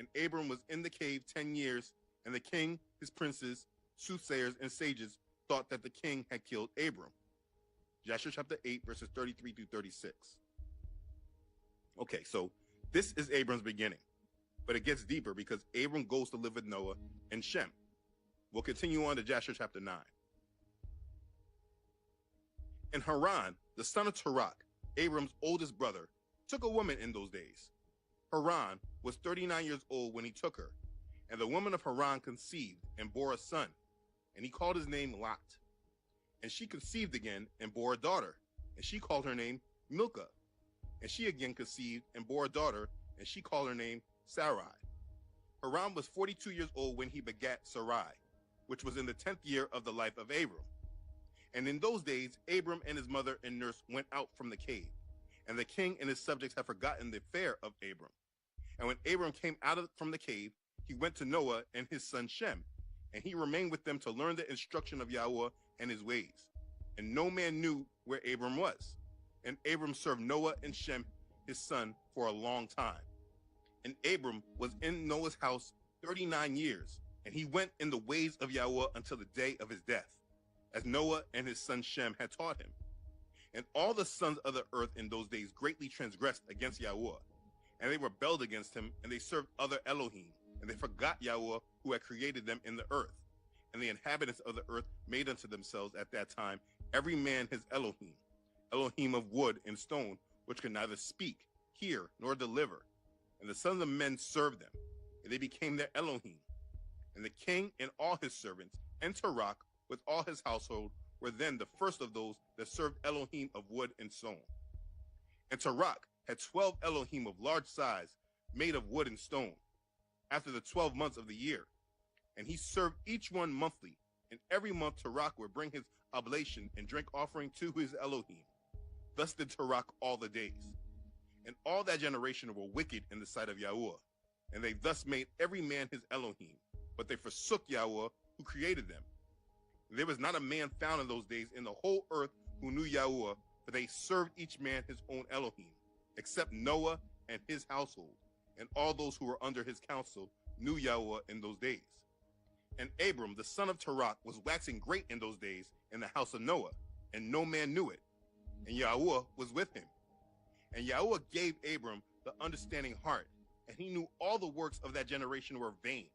And Abram was in the cave 10 years, and the king, his princes, soothsayers, and sages thought that the king had killed Abram. Joshua chapter 8, verses 33 through 36. Okay, so this is Abram's beginning, but it gets deeper because Abram goes to live with Noah and Shem. We'll continue on to Joshua chapter 9. And Haran, the son of Tarak, Abram's oldest brother, took a woman in those days. Haran was 39 years old when he took her, and the woman of Haran conceived and bore a son, and he called his name Lot. And she conceived again and bore a daughter, and she called her name Milcah. And she again conceived and bore a daughter, and she called her name Sarai. Haran was 42 years old when he begat Sarai, which was in the 10th year of the life of Abram. And in those days, Abram and his mother and nurse went out from the cave, and the king and his subjects had forgotten the fare of Abram. And when Abram came from the cave, he went to Noah and his son Shem, and he remained with them to learn the instruction of Yahweh and his ways. And no man knew where Abram was. And Abram served Noah and Shem, his son, for a long time. And Abram was in Noah's house 39 years, and he went in the ways of Yahweh until the day of his death, as Noah and his son Shem had taught him. And all the sons of the earth in those days greatly transgressed against Yahweh, and they rebelled against him, and they served other Elohim, and they forgot Yahweh who had created them in the earth. And the inhabitants of the earth made unto themselves at that time every man his Elohim, Elohim of wood and stone, which could neither speak, hear, nor deliver. And the sons of men served them, and they became their Elohim. And the king and all his servants, and Tarak with all his household, were then the first of those that served Elohim of wood and stone. And Tarak had 12 Elohim of large size, made of wood and stone, after the 12 months of the year. And he served each one monthly, and every month Tarak would bring his oblation and drink offering to his Elohim. Thus did Tarak all the days. And all that generation were wicked in the sight of Yahweh, and they thus made every man his Elohim, but they forsook Yahweh who created them. There was not a man found in those days in the whole earth who knew Yahweh, for they served each man his own Elohim, except Noah and his household, and all those who were under his counsel knew Yahweh in those days. And Abram, the son of Tarak, was waxing great in those days in the house of Noah, and no man knew it, and Yahweh was with him. And Yahweh gave Abram the understanding heart, and he knew all the works of that generation were vain,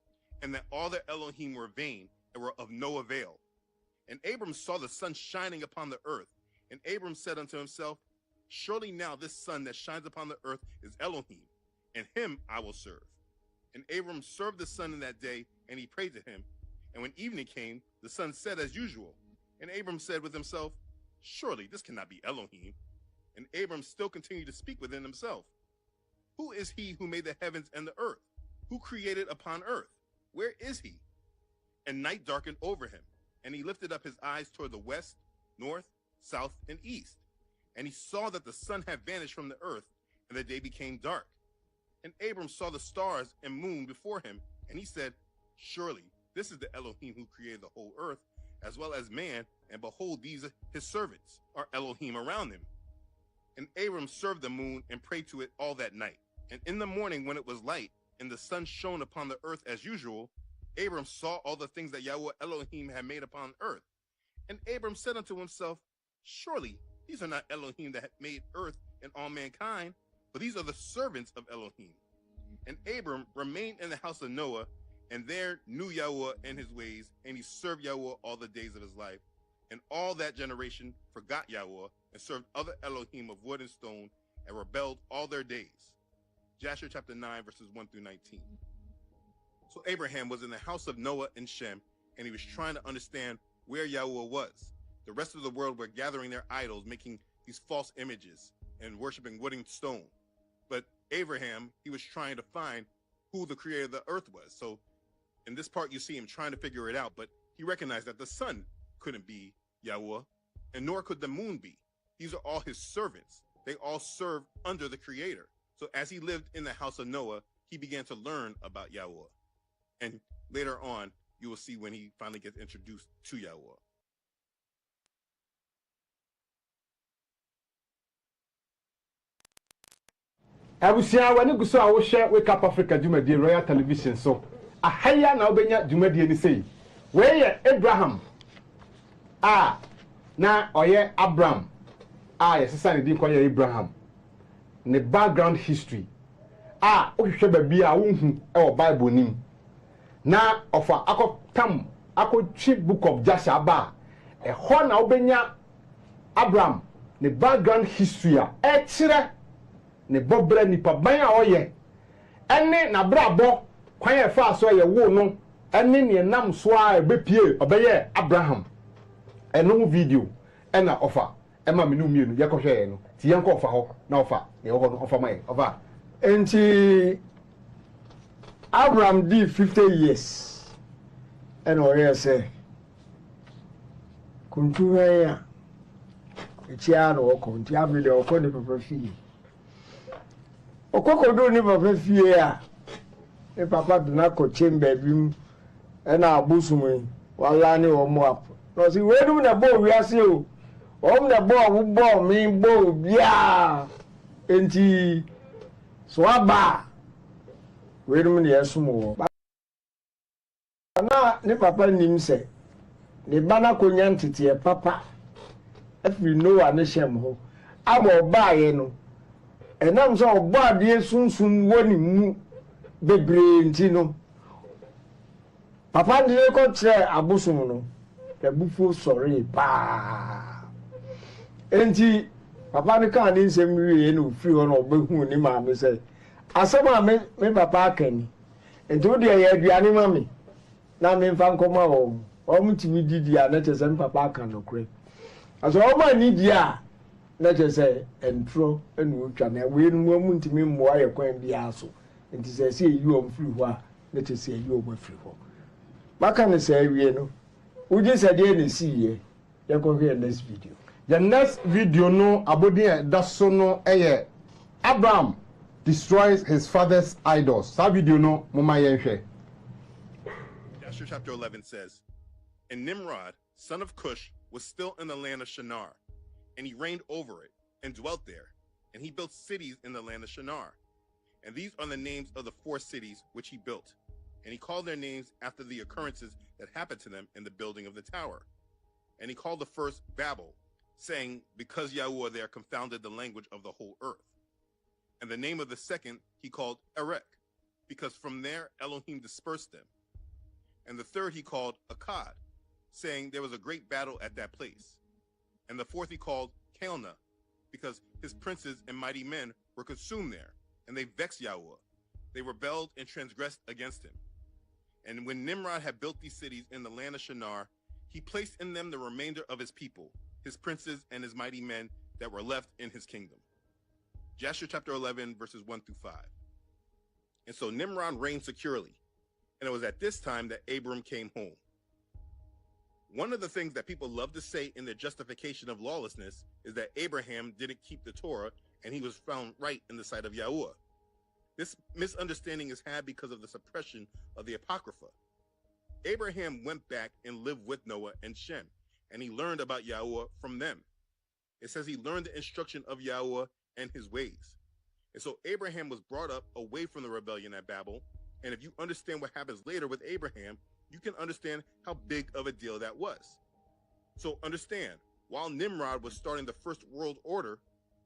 and that all their Elohim were vain and were of no avail. And Abram saw the sun shining upon the earth, and Abram said unto himself, surely now this sun that shines upon the earth is Elohim, and him I will serve. And Abram served the sun in that day, and he prayed to him. And when evening came, the sun set as usual. And Abram said with himself, surely this cannot be Elohim. And Abram still continued to speak within himself. Who is he who made the heavens and the earth? Who created upon earth? Where is he? And night darkened over him, and he lifted up his eyes toward the west, north, south, and east. And he saw that the sun had vanished from the earth, and the day became dark. And Abram saw the stars and moon before him, and he said, surely this is the Elohim who created the whole earth, as well as man, and behold, these his servants are Elohim around him. And Abram served the moon and prayed to it all that night. And in the morning when it was light, and the sun shone upon the earth as usual, Abram saw all the things that Yahweh Elohim had made upon earth. And Abram said unto himself, surely these are not Elohim that had made earth and all mankind, but these are the servants of Elohim. And Abram remained in the house of Noah, and there knew Yahweh and his ways, and he served Yahweh all the days of his life. And all that generation forgot Yahweh, and served other Elohim of wood and stone, and rebelled all their days. Joshua chapter 9, verses 1 through 19. So Abraham was in the house of Noah and Shem, and he was trying to understand where Yahweh was. The rest of the world were gathering their idols, making these false images, and worshiping wood and stone. But Abraham, he was trying to find who the creator of the earth was. So in this part, you see him trying to figure it out, but he recognized that the sun couldn't be Yahweh, and nor could the moon be. These are all his servants. They all serve under the creator. So as he lived in the house of Noah, he began to learn about Yahweh. And later on, you will see when he finally gets introduced to Yahweh. Abusia wani guso a wo hwe Wake Up Africa Jumadi Royal Television so ahaya na obenya Jumadi ni sei we ye Abraham na oye Abraham yesesa ne din koye Abraham ne background history o hwehwe ba bia wo hu e wo Bible nim na ofa akotam akɔtwi book of Joshua ba ɛhɔ na wobɛnya Abraham ne background history a ɛkyerɛ ne bɔbrɛ nipa ban a ɔyɛ ɛne na brabɔ kwan yɛ fa so yɛ wo no ɛne ne nam so a ɛbɛpie ɔbɛyɛ Abraham ɛno video ɛna ɔfa ɛma me no mienu yɛkɔhwɛ yɛ no ti yɛnkɔ ɔfa hɔ na ɔfa yɛ hɔ no ɔfa ma yɛ ɔfa enti Abraham did 50 years ɛna ɔyɛ sɛ kuntuwa ekyia na ɔkɔ nti abele ɔkɔ ne papa fie ɔkɔkɔdo ne papa fie a ne papa de na kɔ chamber bi mu ɛna abosum wala ne ɔmo apo no si we dum na bɔ wiase o ɔmo na bɔ ɔbɔ mi bɔ bia enti so aba we dum ne yɛsom wɔ na ne papa nim sɛ ne ba na konya ntete papa afiri Noah ne hyɛm ho ama ɔbaayɛ no ɛnam sɛ ɔbɔ adeɛ sunsum wɔ ne mu bebree nti no papa de kɔkyerɛ abosom no abufuo sɔre paa enti papa ne kaa ne nsɛm wie na ofiri hɔ na ɔbɛhu ne maame sɛ asɛm a me papa aka ni enti wo deɛ yɛ aduane ma me na memfa nkɔma wɔn tumi didi a na kyerɛ sɛ me papa aka nokorɛ aso ɔma ni di a na kyerɛ sɛ ɛntoro ɛna otwa na wei no mu ntumi mmoa yɛ kwan bi aso nti sɛ sɛ eyi wɔn firi hɔ a na kyerɛ sɛ eyi wɔn afiri hɔ maka ne sɛ awie no wogye sɛ deɛ na si yɛ yɛkɔhwɛ next video the next video no abodi da so no ɛyɛ Abraham destroys his father's idols that video no moma yɛnhwɛ. Joshua chapter 11 says, and Nimrod, son of Cush, was still in the land of Shinar, and he reigned over it, and dwelt there, and he built cities in the land of Shinar. And these are the names of the 4 cities which he built, and he called their names after the occurrences that happened to them in the building of the tower. And he called the first Babel, saying, because Yahuwah there confounded the language of the whole earth. And the name of the second he called Erech, because from there Elohim dispersed them. And the third he called Akkad, saying there was a great battle at that place. And the fourth he called Calneh, because his princes and mighty men were consumed there, and they vexed Yahuwah. They rebelled and transgressed against him. And when Nimrod had built these cities in the land of Shinar, he placed in them the remainder of his people, his princes and his mighty men that were left in his kingdom. Joshua chapter 11, verses 1 through 5. And so Nimrod reigned securely, and it was at this time that Abram came home. One of the things that people love to say in their justification of lawlessness is that Abraham didn't keep the Torah and he was found right in the sight of Yahuwah. This misunderstanding is had because of the suppression of the Apocrypha. Abraham went back and lived with Noah and Shem, and he learned about Yahuwah from them. It says he learned the instruction of Yahuwah and his ways. And so Abraham was brought up away from the rebellion at Babel. And if you understand what happens later with Abraham, you can understand how big of a deal that was. So understand, while Nimrod was starting the first world order,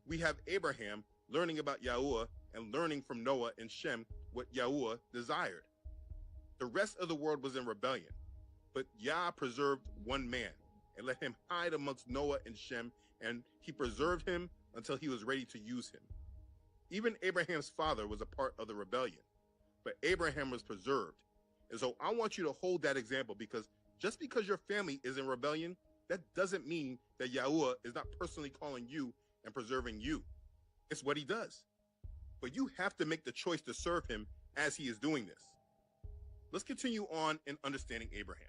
we have Abraham learning about Yahuwah and learning from Noah and Shem what Yahuwah desired. The rest of the world was in rebellion, but Yah preserved one man and let him hide amongst Noah and Shem, and he preserved him until he was ready to use him. Even Abraham's father was a part of the rebellion, but Abraham was preserved. And so I want you to hold that example, because just because your family is in rebellion, that doesn't mean that Yahuwah is not personally calling you and preserving you. It's what he does. But you have to make the choice to serve him as he is doing this. Let's continue on in understanding Abraham.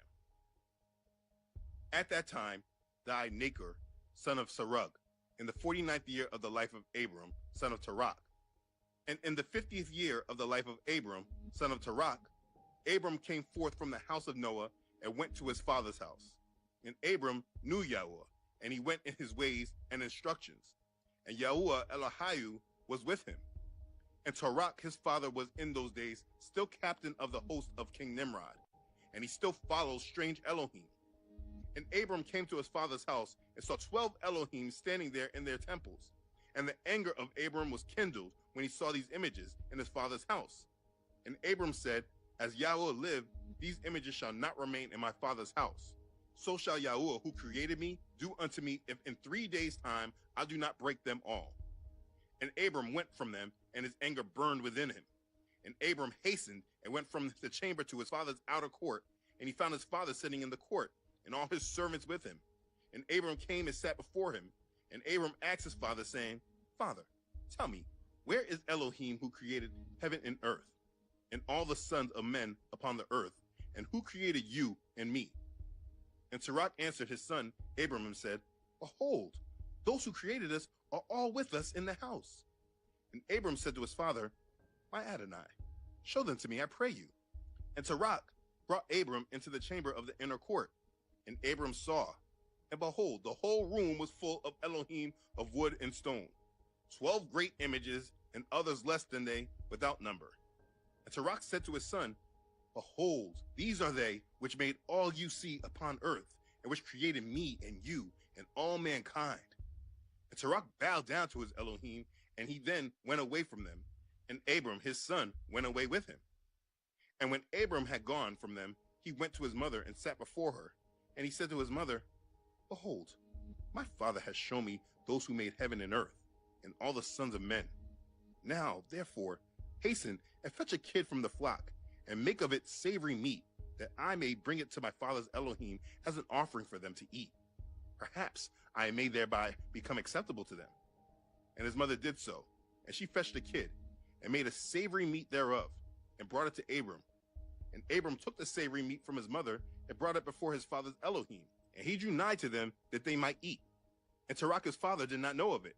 At that time died Nachor, son of Serug, in the 49th year of the life of Abram, son of Terach. And in the 50th year of the life of Abram, son of Terach, Abram came forth from the house of Noah and went to his father's house. And Abram knew Yahuwah, and he went in his ways and instructions. And Yahuwah Elohiu was with him. And Terach, his father, was in those days still captain of the host of King Nimrod, and he still follows strange Elohim. And Abram came to his father's house and saw 12 Elohim standing there in their temples. And the anger of Abram was kindled when he saw these images in his father's house. And Abram said, as Yahweh lived, these images shall not remain in my father's house. So shall Yahuwah, who created me, do unto me if in 3 days' time I do not break them all. And Abram went from them, and his anger burned within him. And Abram hastened and went from the chamber to his father's outer court, and he found his father sitting in the court, and all his servants with him. And Abram came and sat before him. And Abram asked his father, saying, Father, tell me, where is Elohim who created heaven and earth, and all the sons of men upon the earth, and who created you and me? And Terach answered his son Abram and said, Behold, those who created us are all with us in the house. And Abram said to his father, My Adonai, show them to me, I pray you. And Terach brought Abram into the chamber of the inner court. And Abram saw, and behold, the whole room was full of Elohim of wood and stone, 12 great images, and others less than they, without number. And Terach said to his son, Behold, these are they which made all you see upon earth, and which created me and you and all mankind. And Terach bowed down to his Elohim, and he then went away from them. And Abram, his son, went away with him. And when Abram had gone from them, he went to his mother and sat before her. And he said to his mother, Behold, my father has shown me those who made heaven and earth, and all the sons of men. Now, therefore, hasten and fetch a kid from the flock, and make of it savory meat, that I may bring it to my father's Elohim as an offering for them to eat. Perhaps I may thereby become acceptable to them. And his mother did so, and she fetched a kid, and made a savory meat thereof, and brought it to Abram. And Abram took the savory meat from his mother, and brought it before his father's Elohim. And he drew nigh to them, that they might eat. And Terach his father did not know of it.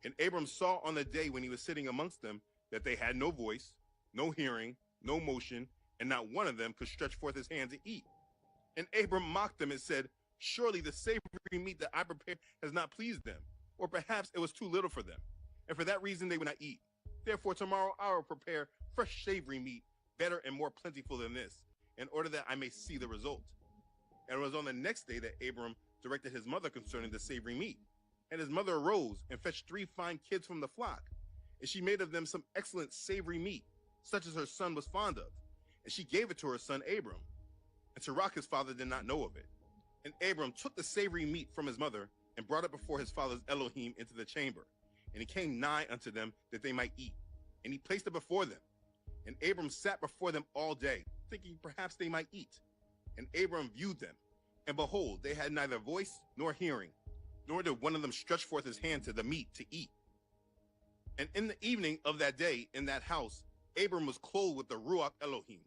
And Abram saw on the day when he was sitting amongst them, that they had no voice, no hearing, no motion, and not one of them could stretch forth his hand to eat. And Abram mocked them and said, Surely the savory meat that I prepared has not pleased them, or perhaps it was too little for them, and for that reason they would not eat. Therefore tomorrow I will prepare fresh savory meat, better and more plentiful than this, in order that I may see the result. And it was on the next day that Abram directed his mother concerning the savory meat. And his mother arose and fetched 3 fine kids from the flock, and she made of them some excellent savory meat, such as her son was fond of, and she gave it to her son Abram. And Terach his father did not know of it. And Abram took the savory meat from his mother, and brought it before his father's Elohim into the chamber. And he came nigh unto them, that they might eat. And he placed it before them. And Abram sat before them all day, thinking perhaps they might eat. And Abram viewed them, and behold, they had neither voice nor hearing, nor did one of them stretch forth his hand to the meat to eat. And in the evening of that day, in that house, Abram was clothed with the Ruach Elohim.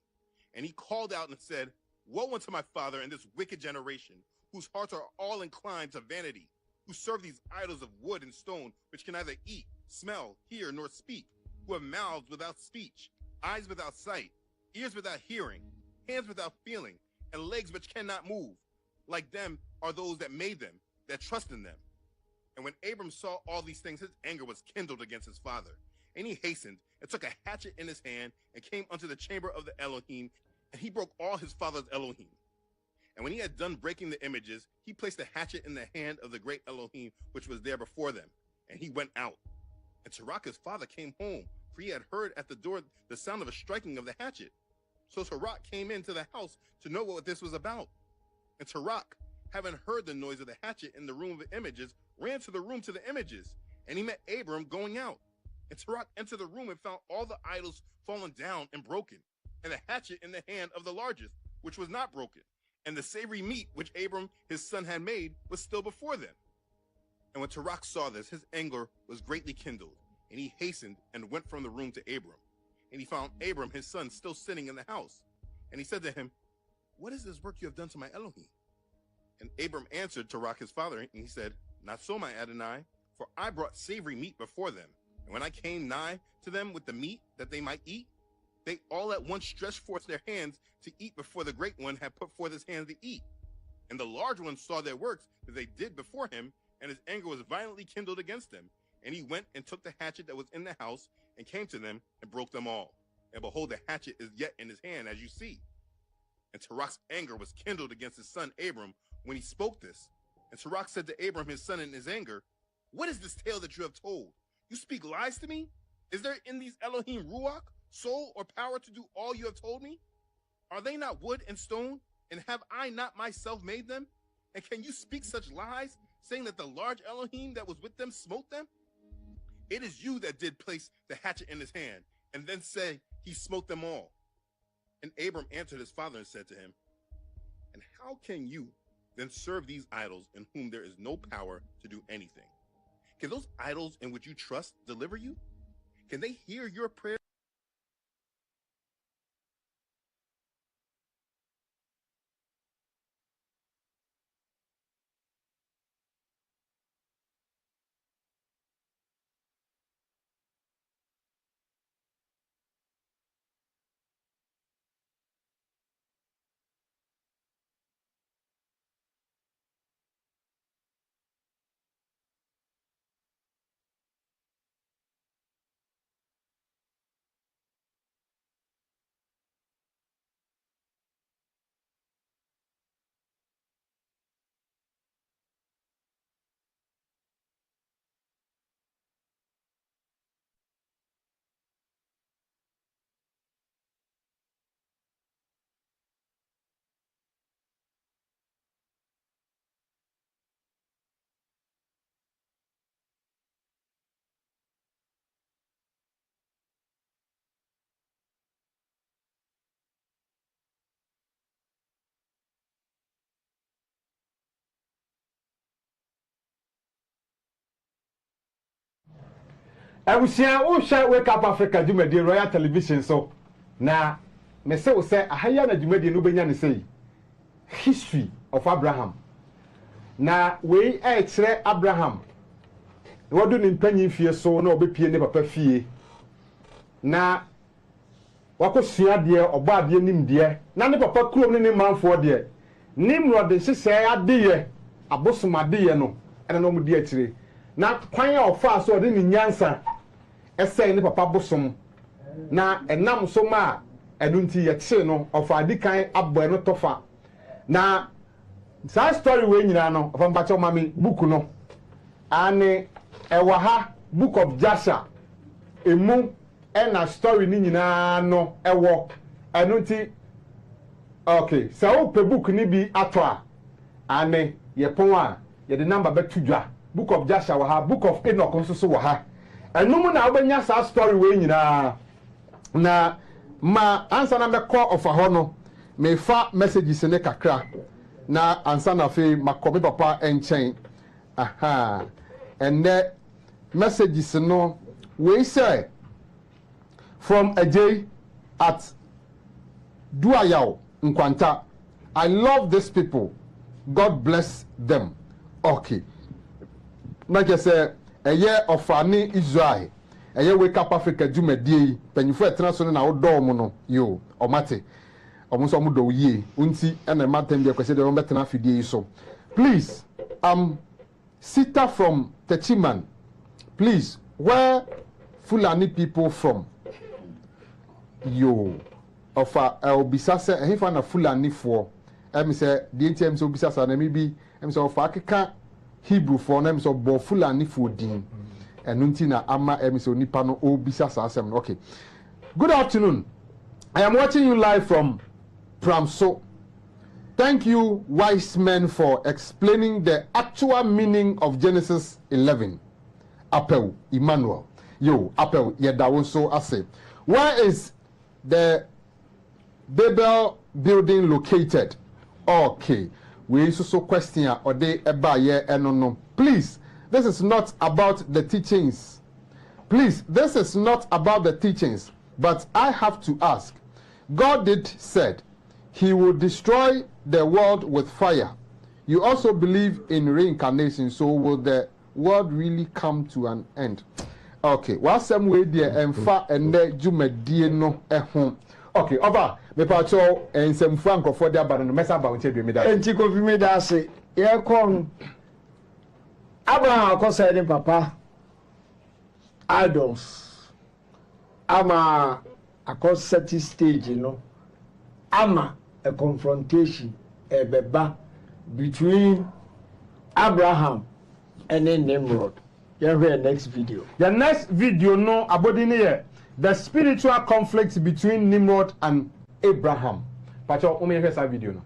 And he called out and said, Woe unto my father and this wicked generation, whose hearts are all inclined to vanity, who serve these idols of wood and stone, which can neither eat, smell, hear, nor speak, who have mouths without speech, eyes without sight, ears without hearing, hands without feeling, and legs which cannot move. Like them are those that made them, that trust in them. And when Abram saw all these things, his anger was kindled against his father. And he hastened and took a hatchet in his hand and came unto the chamber of the Elohim, and he broke all his father's Elohim. And when he had done breaking the images, he placed the hatchet in the hand of the great Elohim, which was there before them, and he went out. And Terach his father came home, for he had heard at the door the sound of a striking of the hatchet. So Terach came into the house to know what this was about. And Terach, having heard the noise of the hatchet in the room of the images, ran to the room to the images, and he met Abram going out. And Terach entered the room and found all the idols fallen down and broken, and the hatchet in the hand of the largest, which was not broken, and the savory meat which Abram his son had made was still before them. And when Terach saw this, his anger was greatly kindled, and he hastened and went from the room to Abram. And he found Abram his son still sitting in the house. And he said to him, What is this work you have done to my Elohim? And Abram answered Terach his father, and he said, Not so, my Adonai, for I brought savory meat before them. And when I came nigh to them with the meat that they might eat, they all at once stretched forth their hands to eat before the great one had put forth his hand to eat. And the large one saw their works that they did before him, and his anger was violently kindled against them. And he went and took the hatchet that was in the house, and came to them, and broke them all. And behold, the hatchet is yet in his hand, as you see. And Terach's anger was kindled against his son Abram when he spoke this. And Terach said to Abram his son in his anger, What is this tale that you have told? You speak lies to me? Is there in these Elohim Ruach, soul, or power to do all you have told me? Are they not wood and stone? And have I not myself made them? And can you speak such lies, saying that the large Elohim that was with them smote them? It is you that did place the hatchet in his hand, and then say he smote them all. And Abram answered his father and said to him, and how can you then serve these idols in whom there is no power to do anything? Can those idols in which you trust deliver you? Can they hear your prayer? Abusia o hwa Wake Up Africa djumadi Royal Television so na me se wo se ahaya na djumadi no benya ne sei history of Abraham na we e kire Abraham wodu ni mpanyi fie so na obepie ne papa fie na wakosua de obo ade nim de na ne papa kurom ne manfo de Nimrod hyehyɛ ade ye abosomade ye no ene no mu de akire na kwan ya ofa so de ni nyansa ese ne papa bosom na enam so ma enunti ye kire no ofa adikan abɔ no tofa na sa story we nyina no ofa mpacho mami book no ane ewa ha book of Jasher emu ena story ni nyina no ewo enunti okay so o pe book ni bi ato a ane ye pon a ye de number betu dwa book of Jasher wa ha book of Enoch nso so wa ha enum na obenya sa story we nyina na ma ansa na mekọ of ho no me fa messages ne kakra na ansa na fe makomi papa enchen aha and the messages no we say from Ajay at Duayao Nkwanta. I love these people. God bless them. Okay. Like I say, a year of Ani Israel. A year Wake Up Africa Jumedi. Pennyfo etnaso na odo mo no yo omate. Omuso mu do ye. Unti and a matem de kwese de betena fidie so. Please, Sita from Techiman. Please, where Fulani people from? Yo. Of Obisasa, and if I'm a Fulani for, I say, the ATM so Obisasa, and maybe I'm so of Akika Hebrew for them, so Bo Fulani for Dean, and Nuntina Ama Emiso Nipano Obisasa. Okay. Good afternoon. I am watching you live from Pramso. Thank you, wise men, for explaining the actual meaning of Genesis 11. Appel, Emmanuel. Yo, Appel, Yedawoso Ase. Where is the Babel building located? Okay. We also question or they eba ye no. Please, this is not about the teachings. Please, this is not about the teachings. But I have to ask. God did said he will destroy the world with fire. You also believe in reincarnation, so will the world really come to an end? Okay, well, some way there and far and there jumedie no ehun. Okay, over me pacho and some franco for the abandon messa about to be made. And Chico me da say, yeah, come Abraham said papa idols. Ama a certain stage, you know. Ama a confrontation, a beba between Abraham and then Nimrod. You have the next video. The next video, no, about the spiritual conflict between Nimrod and Abraham. pacho o me hear sa video no.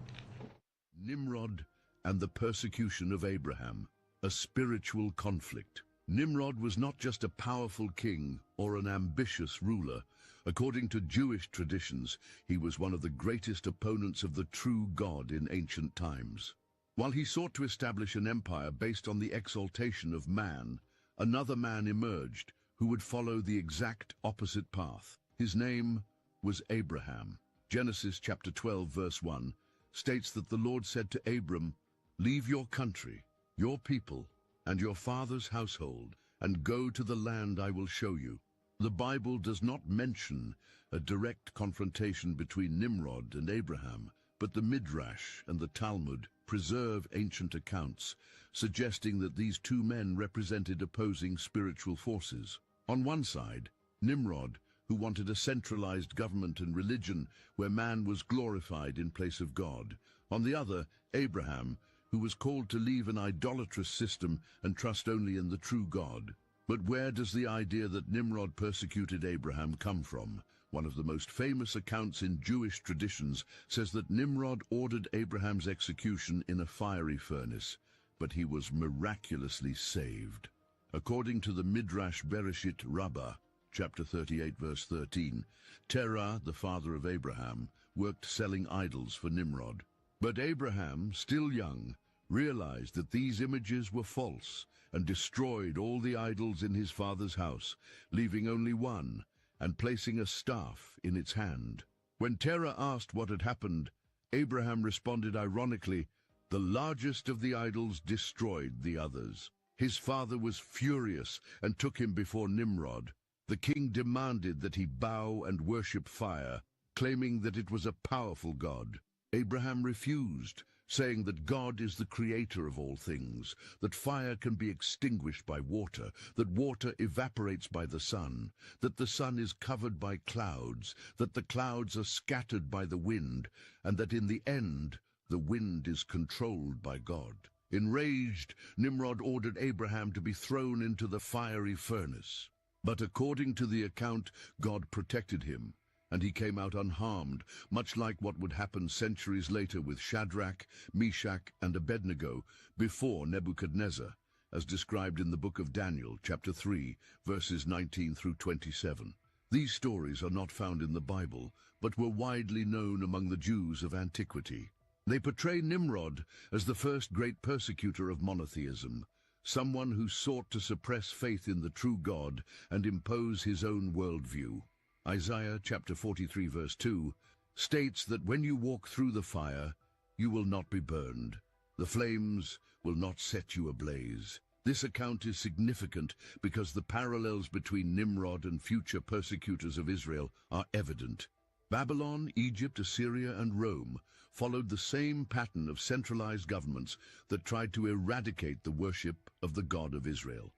Nimrod and the persecution of Abraham, a spiritual conflict. Nimrod was not just a powerful king or an ambitious ruler. According to Jewish traditions, he was one of the greatest opponents of the true God in ancient times. While he sought to establish an empire based on the exaltation of man, another man emerged who would follow the exact opposite path. His name was Abraham. Genesis chapter 12 verse 1 states that the Lord said to Abram, "Leave your country, your people, and your father's household, and go to the land I will show you." The Bible does not mention a direct confrontation between Nimrod and Abraham, but the Midrash and the Talmud preserve ancient accounts, suggesting that these two men represented opposing spiritual forces. On one side, Nimrod, who wanted a centralized government and religion where man was glorified in place of God. On the other, Abraham, who was called to leave an idolatrous system and trust only in the true God. But where does the idea that Nimrod persecuted Abraham come from? One of the most famous accounts in Jewish traditions says that Nimrod ordered Abraham's execution in a fiery furnace, but he was miraculously saved. According to the Midrash Bereshit Rabbah, chapter 38 verse 13, Terah, the father of Abraham, worked selling idols for Nimrod. But Abraham, still young, realized that these images were false and destroyed all the idols in his father's house, leaving only one and placing a staff in its hand. When Terah asked what had happened, Abraham responded ironically, "The largest of the idols destroyed the others." His father was furious and took him before Nimrod. The king demanded that he bow and worship fire, claiming that it was a powerful god. Abraham refused, saying that God is the creator of all things, that fire can be extinguished by water, that water evaporates by the sun, that the sun is covered by clouds, that the clouds are scattered by the wind, and that in the end the wind is controlled by God. Enraged, Nimrod ordered Abraham to be thrown into the fiery furnace. But according to the account, God protected him, and he came out unharmed, much like what would happen centuries later with Shadrach, Meshach, and Abednego before Nebuchadnezzar, as described in the book of Daniel, chapter 3, verses 19 through 27. These stories are not found in the Bible, but were widely known among the Jews of antiquity. They portray Nimrod as the first great persecutor of monotheism, someone who sought to suppress faith in the true God and impose his own worldview. Isaiah chapter 43 verse 2 states that when you walk through the fire, you will not be burned. The flames will not set you ablaze. This account is significant because the parallels between Nimrod and future persecutors of Israel are evident. Babylon, Egypt, Assyria, and Rome followed the same pattern of centralized governments that tried to eradicate the worship of the God of Israel.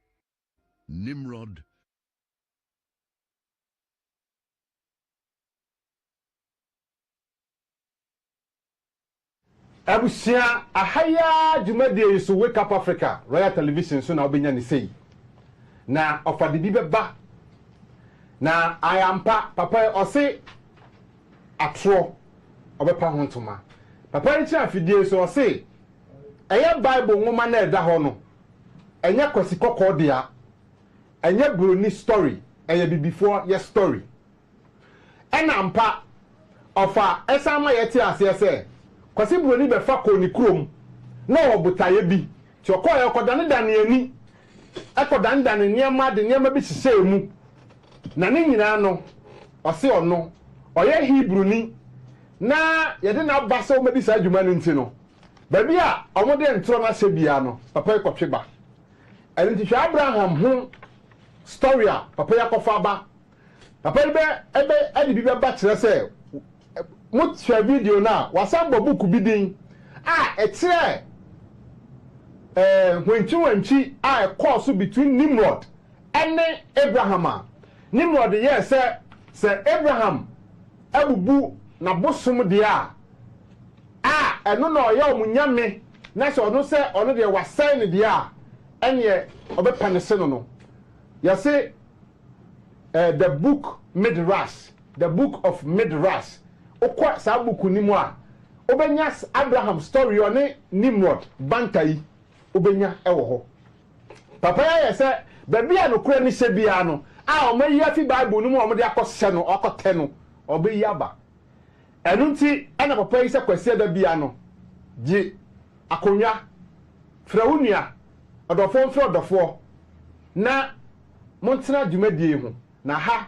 Nimrod Abusia ahaya Jumadi so Wake Up Africa Royal Television so na obenya ni sei na ofadidi beba na ayampa papa ose atro obepa hontoma papa nchi afidie so ose eye Bible nwoma na eda ho no enye kwasi kokko dia enye broni story eye bibifo ye story ena ampa ofa esama yeti ase kwasi broni be fa ko ni krom na obutaye bi ti okoye okodane dane ani akodane dane niema de niema bi sise mu na ne nyina no ose ono oye Hebrew ni na yede na basa o mabisa adwuma no nti no ba bia omode ntro na se bia no papa ekotwe ba enti hwa Abraham ho story a papa yakofa ba papa ebe adi bi ba kire se mutwa video na wasamba book bidin etre hwenchi course between Nimrod and Abraham. Nimrod yes say Abraham abubu na bosom dia eno na oya omunyame na se ono se ono de wasan ne dia enye obepanese no you say the book of Midrash okwa sa buku ni mu a obenya Abraham story one Nimrod bantai obenya ewo ho papa ya se baby a no kura ni se bia no a o mayi afi bible no mu o de akose no akote no obeyi aba enu nti ana papa yi se kwase da bia no ji akonwa frahunua odofo mfro odofo na montena dwumadie ho na ha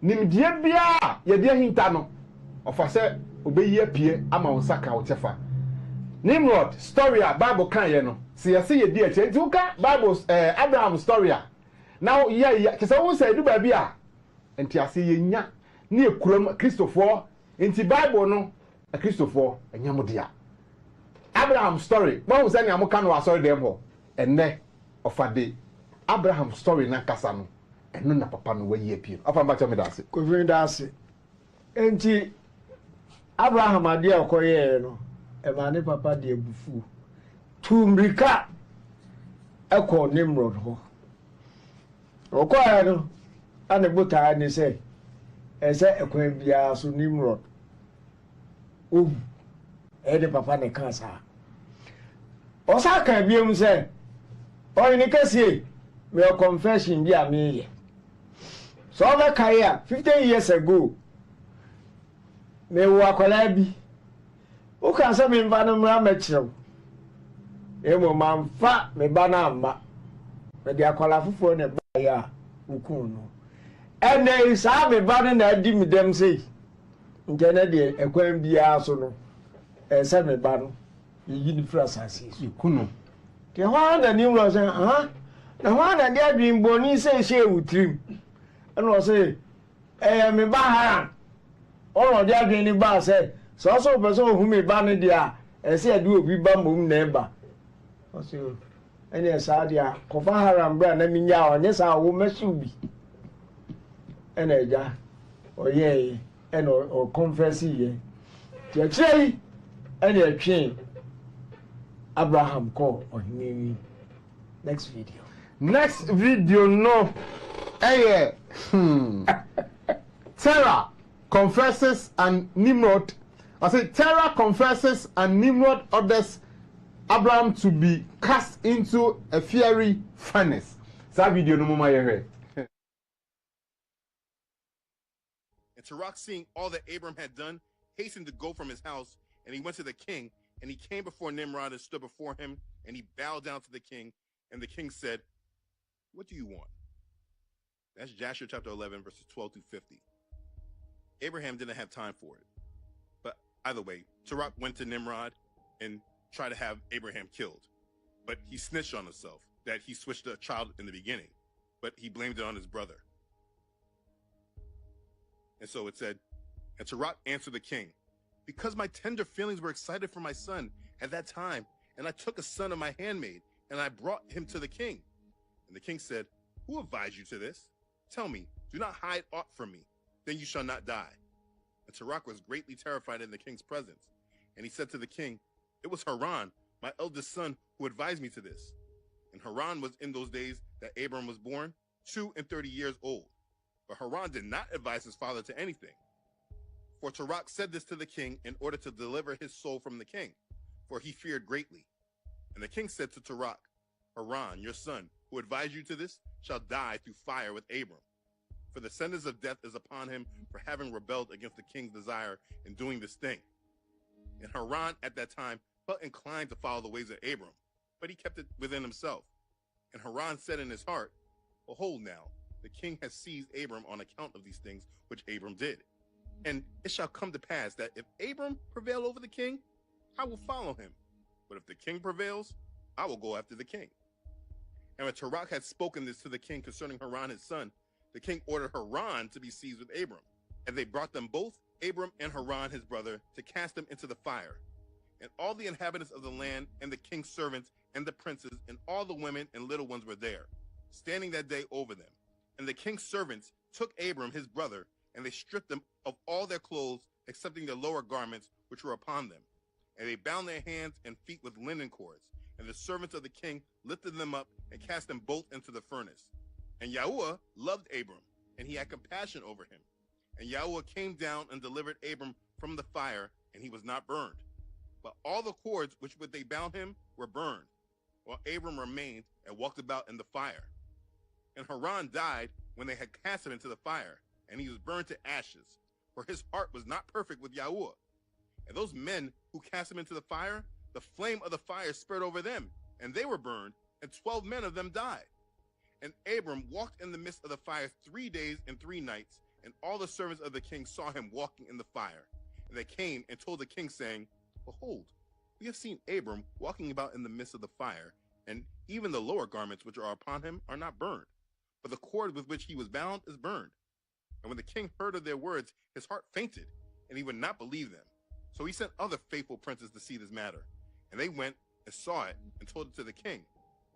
nimdie bia ye de hinta no ofa se obeyi apie ama wonsaka wo chefa Nimrod story a bible kan ye no se ye se ye di eche nti uka bible Abraham story a now yeah kese wo say du ba bia nti ase ye nya na ekuram Christopher nti bible no a Christopher enyamodia Abraham story mo wo say ne amoka no asori dem ho enne ofade Abraham story na kasa no eno na papa no wayi apie afa mba cho me dase ko vin dase enti Abraham ade akoye no e ma ne papa de ebufu tumrika eko Nimrod ho okoya no ane buta ni se ese ekwan bia so Nimrod o de papa ne kansa o sa kan biem se o ni kase me confession bi a me ye so be kai a 15 years ago me wo akwala bi o kan se me mba no mra machirew emo manfa me ba na amba me de akwala fufo ne ba ya ukun no ene sa me ba no na di mi dem sei nje na de ekwan bia so no se me ba no yi ni fra sase ikunu ke ho na Nimrod say na ho na de adwin boni say she wutrim eno o say me ba ha o de adwin ni ba say so person hu me ba no dia se de obi ba mom na eba o say ene sa dia ko fa haram bra na minya onye sa wo mesu bi ene eja oye ene o confess ye ti chei ene atwen Abraham call on next video no Terah confesses and Nimrod I say Terah confesses and Nimrod orders Abraham to be cast into a fiery furnace. That video no more here. And Terah, seeing all that Abram had done, hastened to go from his house, and he went to the king, and he came before Nimrod and stood before him, and he bowed down to the king, and the king said, "What do you want?" That's Joshua chapter 11, verses 12 through 50. Abraham didn't have time for it. But either way, Terah went to Nimrod and tried to have Abraham killed. But he snitched on himself that he switched a child in the beginning, but he blamed it on his brother. And so it said, and Terah answered the king, "Because my tender feelings were excited for my son at that time, and I took a son of my handmaid, and I brought him to the king." And the king said, "Who advised you to this? Tell me, do not hide aught from me, then you shall not die." And Terah was greatly terrified in the king's presence. And he said to the king, "It was Haran, my eldest son, who advised me to this." And Haran was in those days that Abram was born, 32 years old. But Haran did not advise his father to anything. For Terah said this to the king in order to deliver his soul from the king, for he feared greatly. And the king said to Terah, "Haran, your son, who advised you to this, shall die through fire with Abram. For the sentence of death is upon him for having rebelled against the king's desire in doing this thing." And Haran at that time felt inclined to follow the ways of Abram, but he kept it within himself. And Haran said in his heart, "Behold now, the king has seized Abram on account of these things which Abram did. And it shall come to pass that if Abram prevail over the king, I will follow him. But if the king prevails, I will go after the king." And when Terah had spoken this to the king concerning Haran his son, the king ordered Haran to be seized with Abram. And they brought them both, Abram and Haran his brother, to cast them into the fire. And all the inhabitants of the land, and the king's servants, and the princes, and all the women and little ones were there, standing that day over them. And the king's servants took Abram his brother, and they stripped them of all their clothes, excepting their lower garments which were upon them. And they bound their hands and feet with linen cords. And the servants of the king lifted them up and cast them both into the furnace. And Yahuwah loved Abram, and he had compassion over him. And Yahweh came down and delivered Abram from the fire, and he was not burned. But all the cords which they bound him were burned, while Abram remained and walked about in the fire. And Haran died when they had cast him into the fire, and he was burned to ashes, for his heart was not perfect with Yahweh. And those men who cast him into the fire, the flame of the fire spread over them, and they were burned, and 12 men of them died. And Abram walked in the midst of the fire 3 days and 3 nights, and all the servants of the king saw him walking in the fire. And they came and told the king, saying, Behold, we have seen Abram walking about in the midst of the fire, and even the lower garments which are upon him are not burned, but the cord with which he was bound is burned. And when the king heard of their words, his heart fainted, and he would not believe them. So he sent other faithful princes to see this matter. And they went and saw it and told it to the king.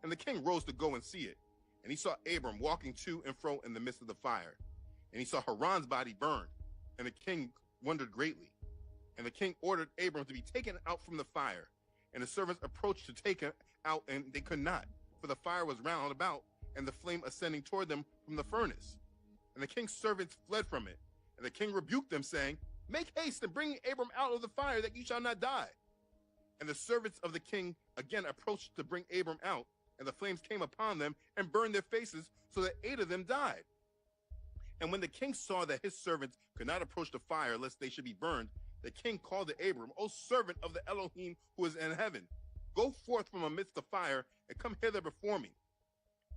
And the king rose to go and see it. And he saw Abram walking to and fro in the midst of the fire. And he saw Haran's body burned. And the king wondered greatly. And the king ordered Abram to be taken out from the fire. And the servants approached to take him out, and they could not, for the fire was round about, and the flame ascending toward them from the furnace. And the king's servants fled from it. And the king rebuked them, saying, Make haste and bring Abram out of the fire, that ye shall not die. And the servants of the king again approached to bring Abram out, and the flames came upon them and burned their faces, so that 8 of them died. And when the king saw that his servants could not approach the fire lest they should be burned, the king called to Abram, O servant of the Elohim who is in heaven, go forth from amidst the fire and come hither before me.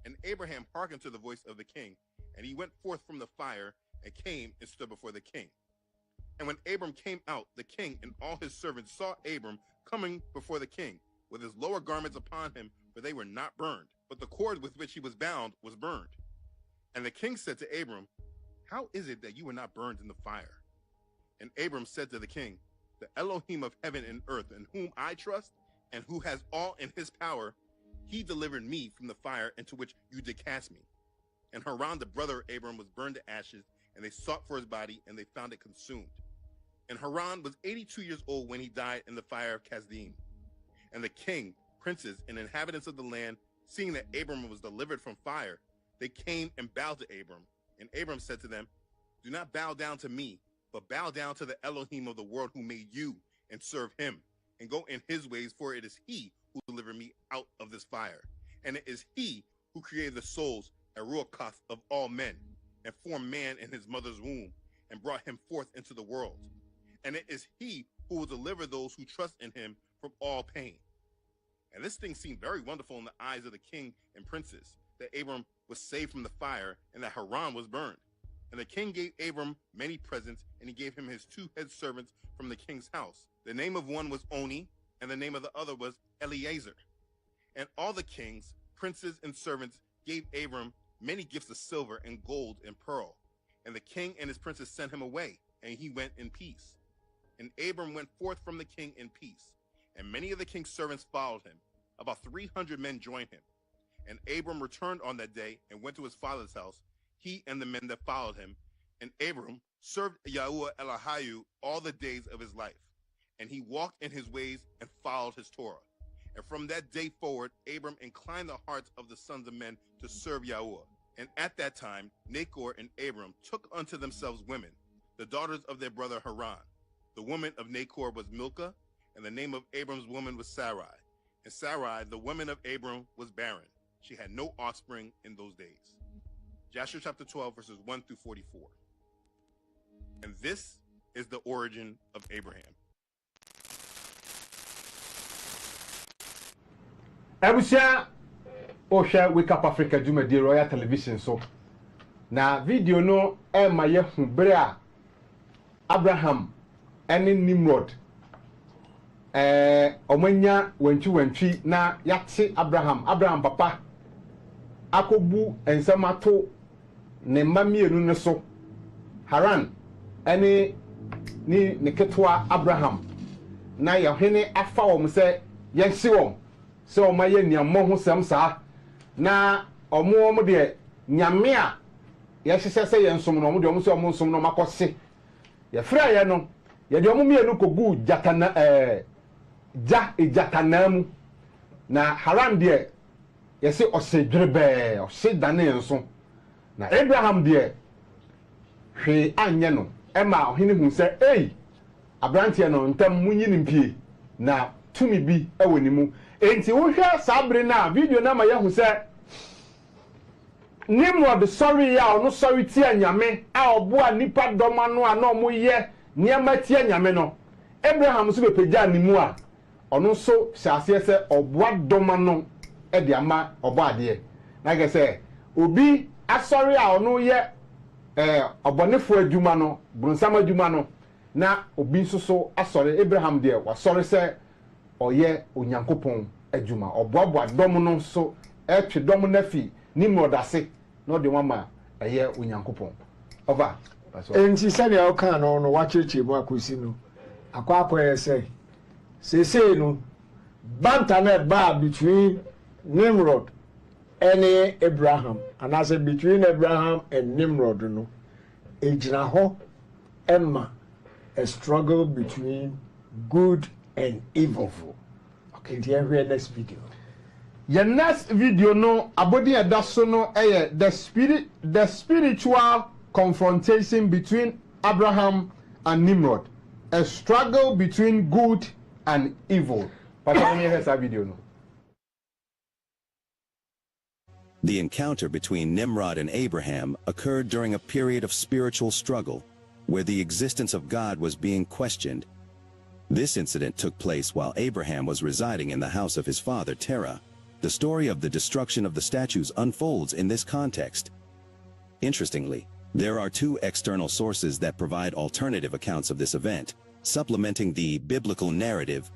And Abraham hearkened to the voice of the king, and he went forth from the fire and came and stood before the king. And when Abram came out, the king and all his servants saw Abram coming before the king, with his lower garments upon him, for they were not burned, but the cord with which he was bound was burned. And the king said to Abram, How is it that you were not burned in the fire? And Abram said to the king, The Elohim of heaven and earth, in whom I trust, and who has all in his power, he delivered me from the fire into which you did cast me. And Haran, the brother of Abram, was burned to ashes, and they sought for his body, and they found it consumed. And Haran was 82 years old when he died in the fire of Kasdim. And the king, princes, and inhabitants of the land, seeing that Abram was delivered from fire, they came and bowed to Abram. And Abram said to them, Do not bow down to me, but bow down to the Elohim of the world who made you, and serve him, and go in his ways, for it is he who delivered me out of this fire. And it is he who created the souls and ruachath of all men, and formed man in his mother's womb, and brought him forth into the world. And it is he who will deliver those who trust in him from all pain. And this thing seemed very wonderful in the eyes of the king and princes, that Abram was saved from the fire, and that Haran was burned. And the king gave Abram many presents, and he gave him his 2 head servants from the king's house. The name of one was Oni, and the name of the other was Eliezer. And all the kings, princes, and servants gave Abram many gifts of silver and gold and pearl. And the king and his princes sent him away, and he went in peace. And Abram went forth from the king in peace. And many of the king's servants followed him. About 300 men joined him. And Abram returned on that day and went to his father's house, he and the men that followed him. And Abram served Yahuwah Elohayu all the days of his life. And he walked in his ways and followed his Torah. And from that day forward, Abram inclined the hearts of the sons of men to serve Yahuwah. And at that time, Nachor and Abram took unto themselves women, the daughters of their brother Haran. The woman of Nachor was Milcah, and the name of Abram's woman was Sarai. And Sarai, the woman of Abram, was barren. She had no offspring in those days. Joshua chapter 12, verses 1 through 44. And this is the origin of Abraham. Abusia Osha Wake Up Africa Jumadi Royal Television so. Na video no ma ye hu bere Abraham ene Nimrod omanya wantwi na yate Abraham papa akobu ensamato ne mamienu ne so Haran ene ni ketwa Abraham na yehene afa wom se yenhye wom se o maye niammo ho sem saa na omo de nyame a ye hye se ye nsom no omo de omo se omo nsom no makose ye fra ye no ye de omo mienu kogu jatana ejatana mu na Haran de ye se osedrebe osedane nso na Abraham de hwee anye no ema ohene hu sɛ abrante no ntam munyi nimpie na tumi bi ewo ni mu enti wo hwɛ sabre na video na ma yehu sɛ Nimrod sorry ya ono sorry tia nyame a oboa nipa doma no a na omo ye niama tia nyame no Abraham so bepagya ni mu a ono so hyase sɛ oboa doma no e de ama obo ade na ge sɛ obi asori a ono ye obonefo adwuma no brunsam adwuma no na obi nso so asori Abraham de wa sorry sɛ oye onyankopɔn adwuma oboaboa dom no so etwe dom na fi Nimrod ase no de mama eye onyankopon over enti sani o kan no no wacheche mu akosi no akwakoye say no banta na ba between Nimrod and Abraham and I said between Abraham and Nimrod no ejina ho emma a struggle between good and evil. Okay, here we next video. Your next video no abodi edaso no the spiritual confrontation between Abraham and Nimrod, a struggle between good and evil. Video no. The encounter between Nimrod and Abraham occurred during a period of spiritual struggle where the existence of God was being questioned. This incident took place while Abraham was residing in the house of his father Terah. The story of the destruction of the statues unfolds in this context. Interestingly, there are two external sources that provide alternative accounts of this event, supplementing the biblical narrative.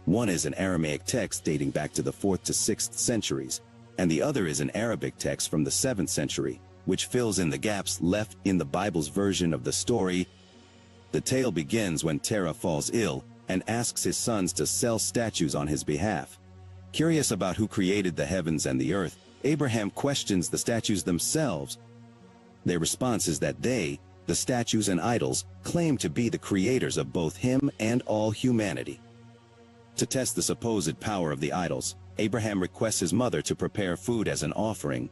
One is an Aramaic text dating back to the 4th to 6th centuries, and the other is an Arabic text from the 7th century, which fills in the gaps left in the Bible's version of the story. The tale begins when Terah falls ill and asks his sons to sell statues on his behalf. Curious about who created the heavens and the earth, Abraham questions the statues themselves. Their response is that they, the statues and idols, claim to be the creators of both him and all humanity. To test the supposed power of the idols, Abraham requests his mother to prepare food as an offering.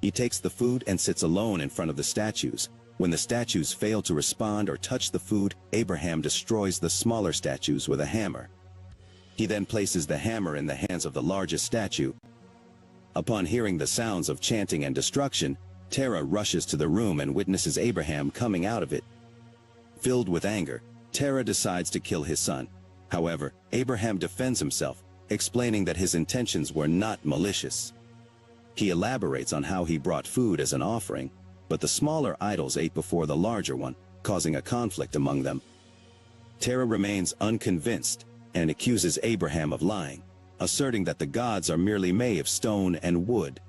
He takes the food and sits alone in front of the statues. When the statues fail to respond or touch the food, Abraham destroys the smaller statues with a hammer. He then places the hammer in the hands of the largest statue. Upon hearing the sounds of chanting and destruction, Terah rushes to the room and witnesses Abraham coming out of it. Filled with anger, Terah decides to kill his son. However, Abraham defends himself, explaining that his intentions were not malicious. He elaborates on how he brought food as an offering, but the smaller idols ate before the larger one, causing a conflict among them. Terah remains unconvinced and accuses Abraham of lying, asserting that the gods are merely made of stone and wood.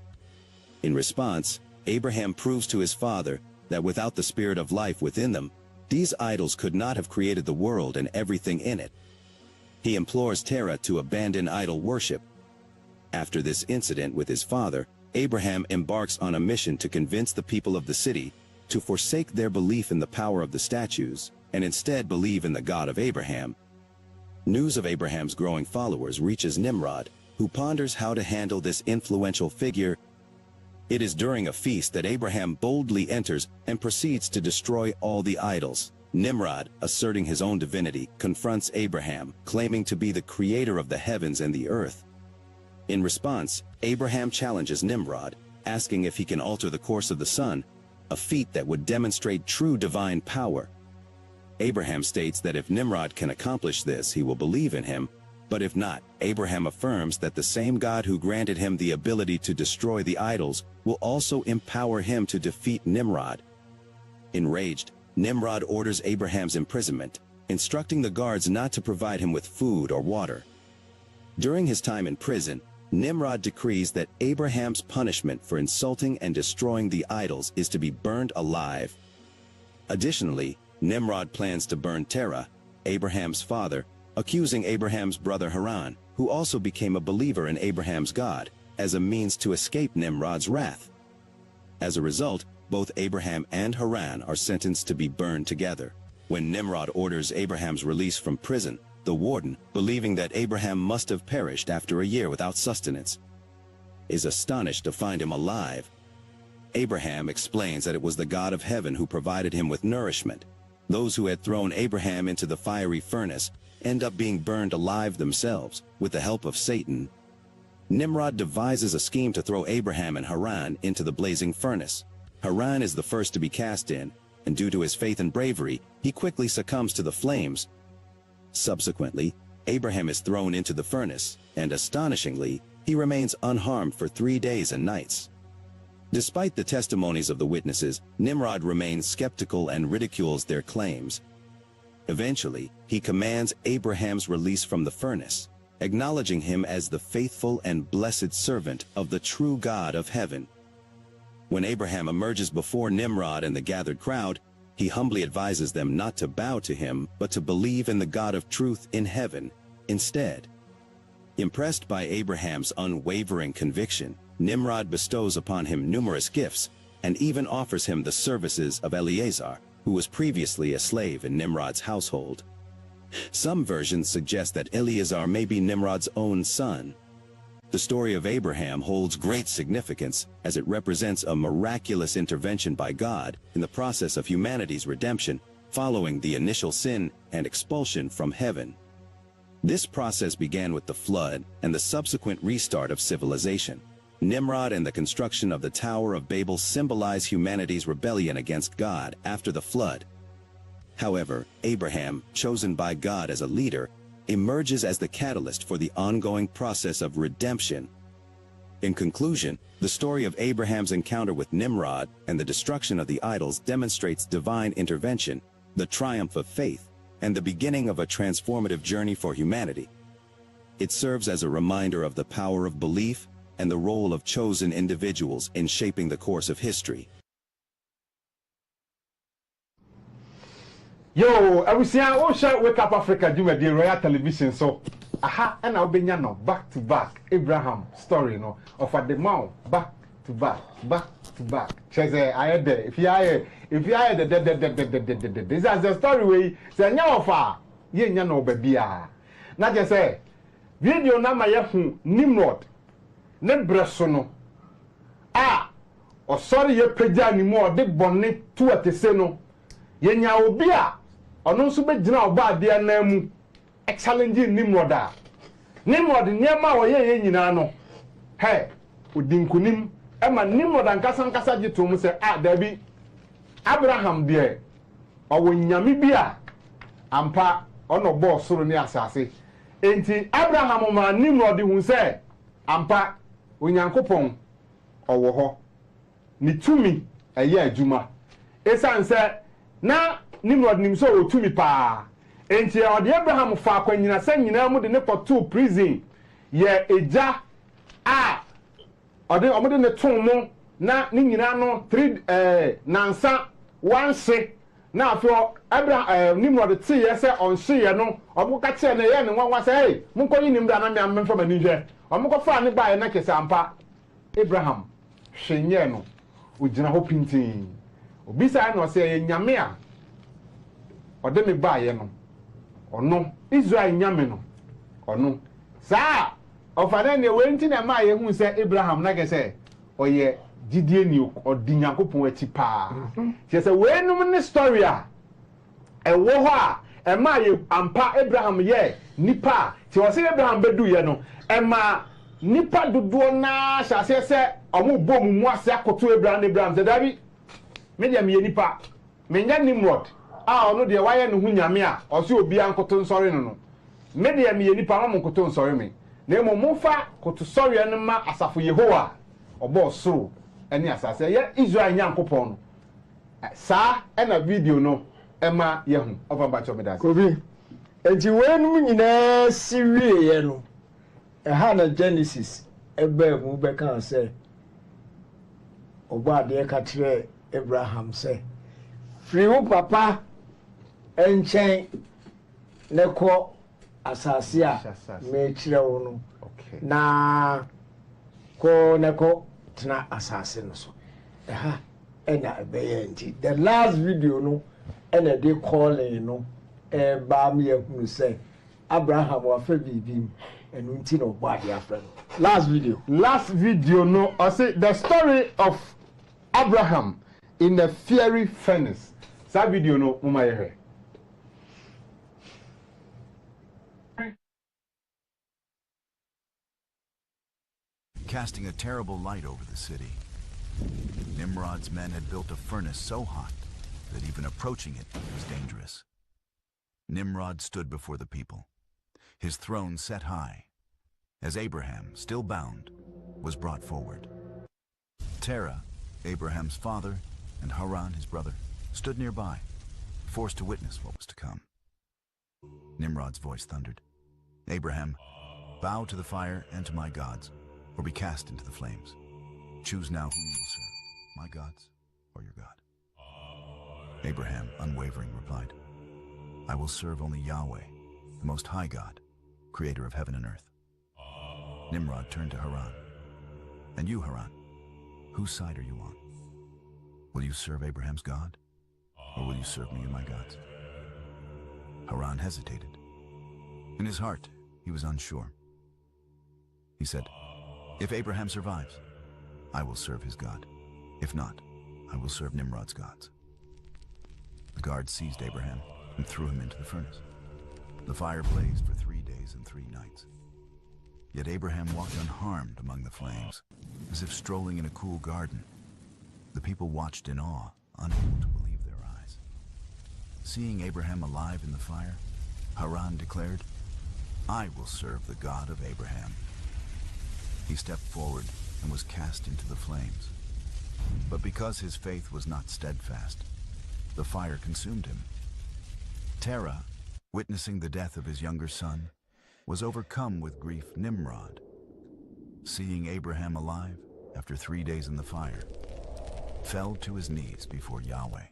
In response, Abraham proves to his father that without the spirit of life within them, these idols could not have created the world and everything in it. He implores Terah to abandon idol worship. After this incident with his father, Abraham embarks on a mission to convince the people of the city to forsake their belief in the power of the statues and instead believe in the God of Abraham. News of Abraham's growing followers reaches Nimrod, who ponders how to handle this influential figure. It is during a feast that Abraham boldly enters and proceeds to destroy all the idols. Nimrod, asserting his own divinity, confronts Abraham, claiming to be the creator of the heavens and the earth. In response, Abraham challenges Nimrod, asking if he can alter the course of the sun, a feat that would demonstrate true divine power. Abraham states that if Nimrod can accomplish this, he will believe in him, but if not, Abraham affirms that the same God who granted him the ability to destroy the idols will also empower him to defeat Nimrod. Enraged, Nimrod orders Abraham's imprisonment, instructing the guards not to provide him with food or water. During his time in prison, Nimrod decrees that Abraham's punishment for insulting and destroying the idols is to be burned alive. Additionally, Nimrod plans to burn Terah, Abraham's father, accusing Abraham's brother Haran, who also became a believer in Abraham's God, as a means to escape Nimrod's wrath. As a result, both Abraham and Haran are sentenced to be burned together. When Nimrod orders Abraham's release from prison, the warden, believing that Abraham must have perished after a year without sustenance, is astonished to find him alive. Abraham explains that it was the God of heaven who provided him with nourishment. Those who had thrown Abraham into the fiery furnace end up being burned alive themselves with the help of Satan. Nimrod devises a scheme to throw Abraham and Haran into the blazing furnace. Haran is the first to be cast in, and due to his faith and bravery, he quickly succumbs to the flames. Subsequently, Abraham is thrown into the furnace, and astonishingly, he remains unharmed for 3 days and nights. Despite the testimonies of the witnesses, Nimrod remains skeptical and ridicules their claims. Eventually, he commands Abraham's release from the furnace, acknowledging him as the faithful and blessed servant of the true God of heaven. When Abraham emerges before Nimrod and the gathered crowd, he humbly advises them not to bow to him, but to believe in the God of truth in heaven instead. Impressed by Abraham's unwavering conviction, Nimrod bestows upon him numerous gifts and even offers him the services of Eleazar, who was previously a slave in Nimrod's household. Some versions suggest that Eleazar may be Nimrod's own son. The story of Abraham holds great significance as it represents a miraculous intervention by God in the process of humanity's redemption following the initial sin and expulsion from heaven. This process began with the flood and the subsequent restart of civilization. Nimrod and the construction of the Tower of Babel symbolize humanity's rebellion against God after the flood. However, Abraham, chosen by God as a leader, emerges as the catalyst for the ongoing process of redemption. In conclusion, the story of Abraham's encounter with Nimrod and the destruction of the idols demonstrates divine intervention, the triumph of faith, and the beginning of a transformative journey for humanity. It serves as a reminder of the power of belief and the role of chosen individuals in shaping the course of history. Yo, I was saying, oh, shall Wake Up Africa, do the Royal Television. So, aha, and I'll be no back to back Abraham story, no, of a demand back to back. Says, I had there. If you are the this is the story we say, no, far, ye no baby. Not just say, video nama yahu Nimrod, Nebresono. Ah, or sorry, ye peja ni more, de bonnet to at the seno. Ye nya obia. Ono so be gina oba de na mu challenge Nimrod a Nimrod niema wo ye nyina no he odinkunim e ma Nimrod ankasa gitom se dabi Abraham de owo nyame bi a ampa ono bo soro ni asase enti Abraham ma Nimrod hu se ampa onyankopon owo ho ni tumi eye adwuma esan se na Nimrod nimso otumi pa enti odi Abraham fa kwanyina sa nyina mu de ne to prison ye eja a odi omode ne ton mu na ni nyina no 3 nansa wanse na afio Abraham Nimrod ti ye se onse ye no obuka che ne ye ne nwanwa se hey munko yi nimda na me mfa mani hwe omukọ fa ne ba ye na kese ampa Abraham hwenye no ogina ho pintin obisa na se ye nyame a ode me ba ye no ono Israel nyame no ono saa ofane ne wenti na ma ye hu se Abraham na ke se oye didie ni odinyankopon achi pa se se we num ne story a ewo ho a e ma ye ampa Abraham ye nipa ti o se Abraham bedu ye no e ma nipa dodo na sha se omo bom mu ase akoto Abraham se dabi me dia me ye nipa me nya Nimrod ono de waye no hu nyame a o se obi ankoto nsori no me de me ye nipa ma nkoto nsori me na emo mufa koto sori no ma asafo Yehowa obo soro eni asase ye Israel nyankopon no sa na video no ema ye hu over ba chomeda kobi enti wenu nyina siwie ye no ha na Genesis ebe mu be kan se obo ade ka kire Abraham se free wo papa enchen ne ko asase a me kire wo no na ko ne ko tena asase no so ha ena ebe nti the last video no ena dey calling no ba me ehunu say Abraham wa fa bibim enu nti no gba ade afra no last video no I say the story of Abraham in a fiery furnace. That video no mama. Casting a terrible light over the city, Nimrod's men had built a furnace so hot that even approaching it was dangerous. Nimrod stood before the people, his throne set high, as Abraham, still bound, was brought forward. Terah, Abraham's father, and Haran, his brother, stood nearby, forced to witness what was to come. Nimrod's voice thundered, "Abraham, bow to the fire and to my gods, or be cast into the flames. Choose now whom you will serve, my gods or your God." Abraham, unwavering, replied, "I will serve only Yahweh, the Most High God, creator of heaven and earth." Nimrod turned to Haran. "And you, Haran, whose side are you on? Will you serve Abraham's God, or will you serve me and my gods?" Haran hesitated. In his heart, he was unsure. He said, "If Abraham survives, I will serve his God. If not, I will serve Nimrod's gods." The guards seized Abraham and threw him into the furnace. The fire blazed for 3 days and 3 nights. Yet Abraham walked unharmed among the flames, as if strolling in a cool garden. The people watched in awe, unable to believe their eyes. Seeing Abraham alive in the fire, Haran declared, "I will serve the God of Abraham." He stepped forward and was cast into the flames. But because his faith was not steadfast, the fire consumed him. Terah, witnessing the death of his younger son, was overcome with grief. Nimrod, seeing Abraham alive after 3 days in the fire, fell to his knees before Yahweh.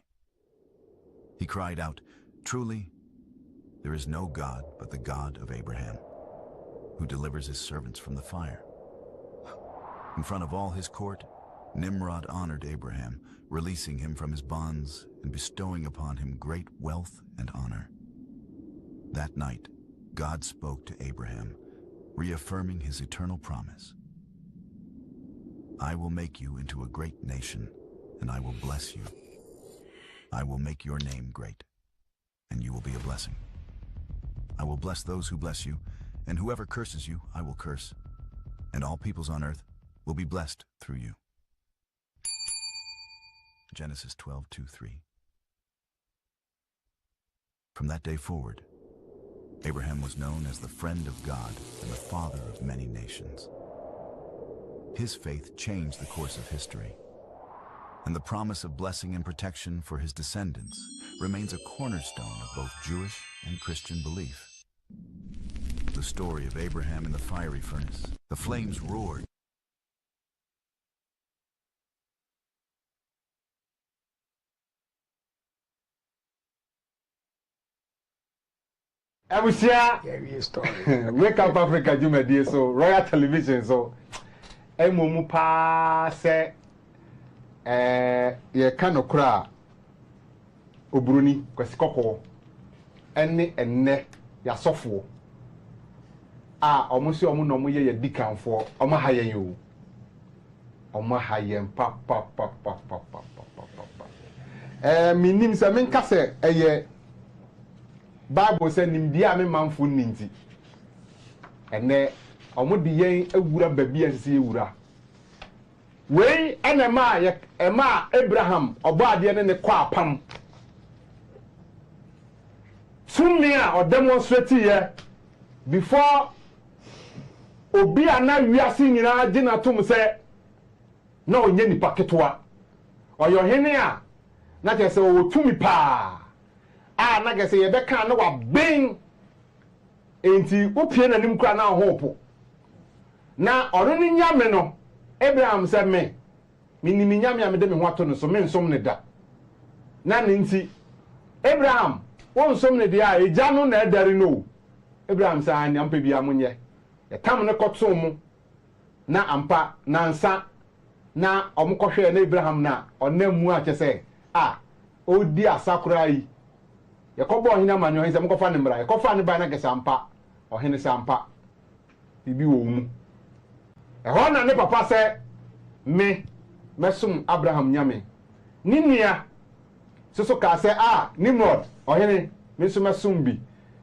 He cried out, "Truly, there is no God but the God of Abraham, who delivers his servants from the fire." In front of all his court, Nimrod honored Abraham, releasing him from his bonds and bestowing upon him great wealth and honor. That night, God spoke to Abraham, reaffirming his eternal promise. "I will make you into a great nation, and I will bless you. I will make your name great, and you will be a blessing. I will bless those who bless you, and whoever curses you, I will curse. And all peoples on earth will be blessed through you." Genesis 12:2-3. From that day forward, Abraham was known as the friend of God and the father of many nations. His faith changed the course of history, and the promise of blessing and protection for his descendants remains a cornerstone of both Jewish and Christian belief. The story of Abraham in the fiery furnace, the flames roared. Abusia, Wake Up Africa, Jumedi, so Royal Television, so Emumu pa se ye kanokra obruni kwasikoko enne ya sofo a omusi omu no mu ye dikanfo omo hayen yo omo hayen pa minim se men kase eye Bible said nimdia me manfo ninti ene omudi yen ewura babi ansisi ewura we enema ye ema Abraham obaade ne ne kwa apam sumia o demonstrate ye before obi ana wiase nyina gina tom se na onye nipa ketwa oyo hene a na tese o tumi pa na gese ye beka na wa ben enti opie na nim kra na hopo na oro ni nyame no Abraham se me minimi nyame a me de me ho ato no so me nsom ne da na ne nti Abraham won nsom ne dia eja no na edare no Abraham se an ampa bia munye ye tam ne koto mu na ampa na nsa na omukohwe na Abraham na onamu a chese odi asakura yi yakobo ohina manyo hin se mkofa ne mra yakofa ne ba na gesa ampa ohene se ampa bibi wo mu e ho na ne papa se me mesum Abraham nyame ninia so ka say Nimrod ohene me so mesum bi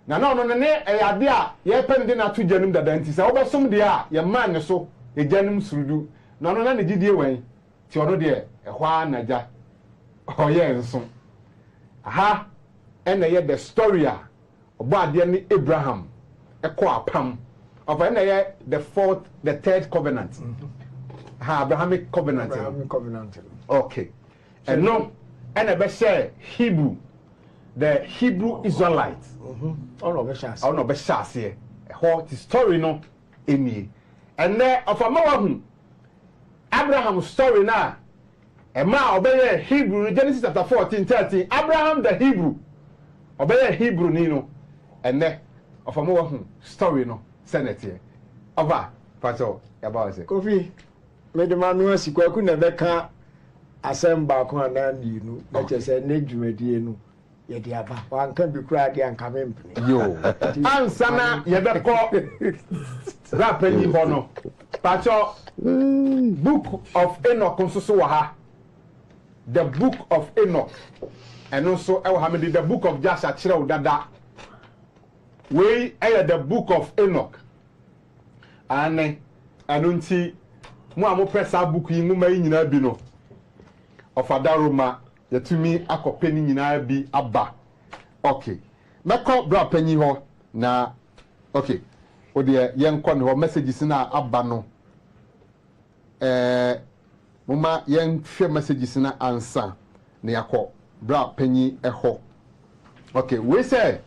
na no ne eyade a ye pende na to gyanum dada nti se obesum de a ye man ne so e gyanum surudu na no na ne gidie wen ti ono de ehwa naja oye nso aha ena ye the story a obo ade ne Abraham ekọ apam of ena ye the third covenant Abrahamic covenant. Okay. And no, and a share Hebrew, the Hebrew Israelites. Oh no, Beshas here. What story no any. And there of a more Abraham's story now. A ma obey Hebrew Genesis chapter 14:13. Abraham the Hebrew. Obey Hebrew Nino. And there of a more story no Senate here. Over. Pato about it. Kofi. Mede manu asikwaku na beka asemba ko ana niinu na chese ne dwumadie no ye de aba wanka bi kura de anka mempene yo ansana ye beko rapeni hono pacho book of Enoch nso wa ha the book of Enoch and also e ha me the book of Jasha kire dada we the book of Enoch ane anunti mo amo pressa book yi nguma yi nyina bi no ofada Roma yatumi akopeni nyina bi aba okay meko bra panyi ho na okay o de yenko ne ho messages na aba no mama yen hwe messages na ansa na yakọ bra panyi eho okay we say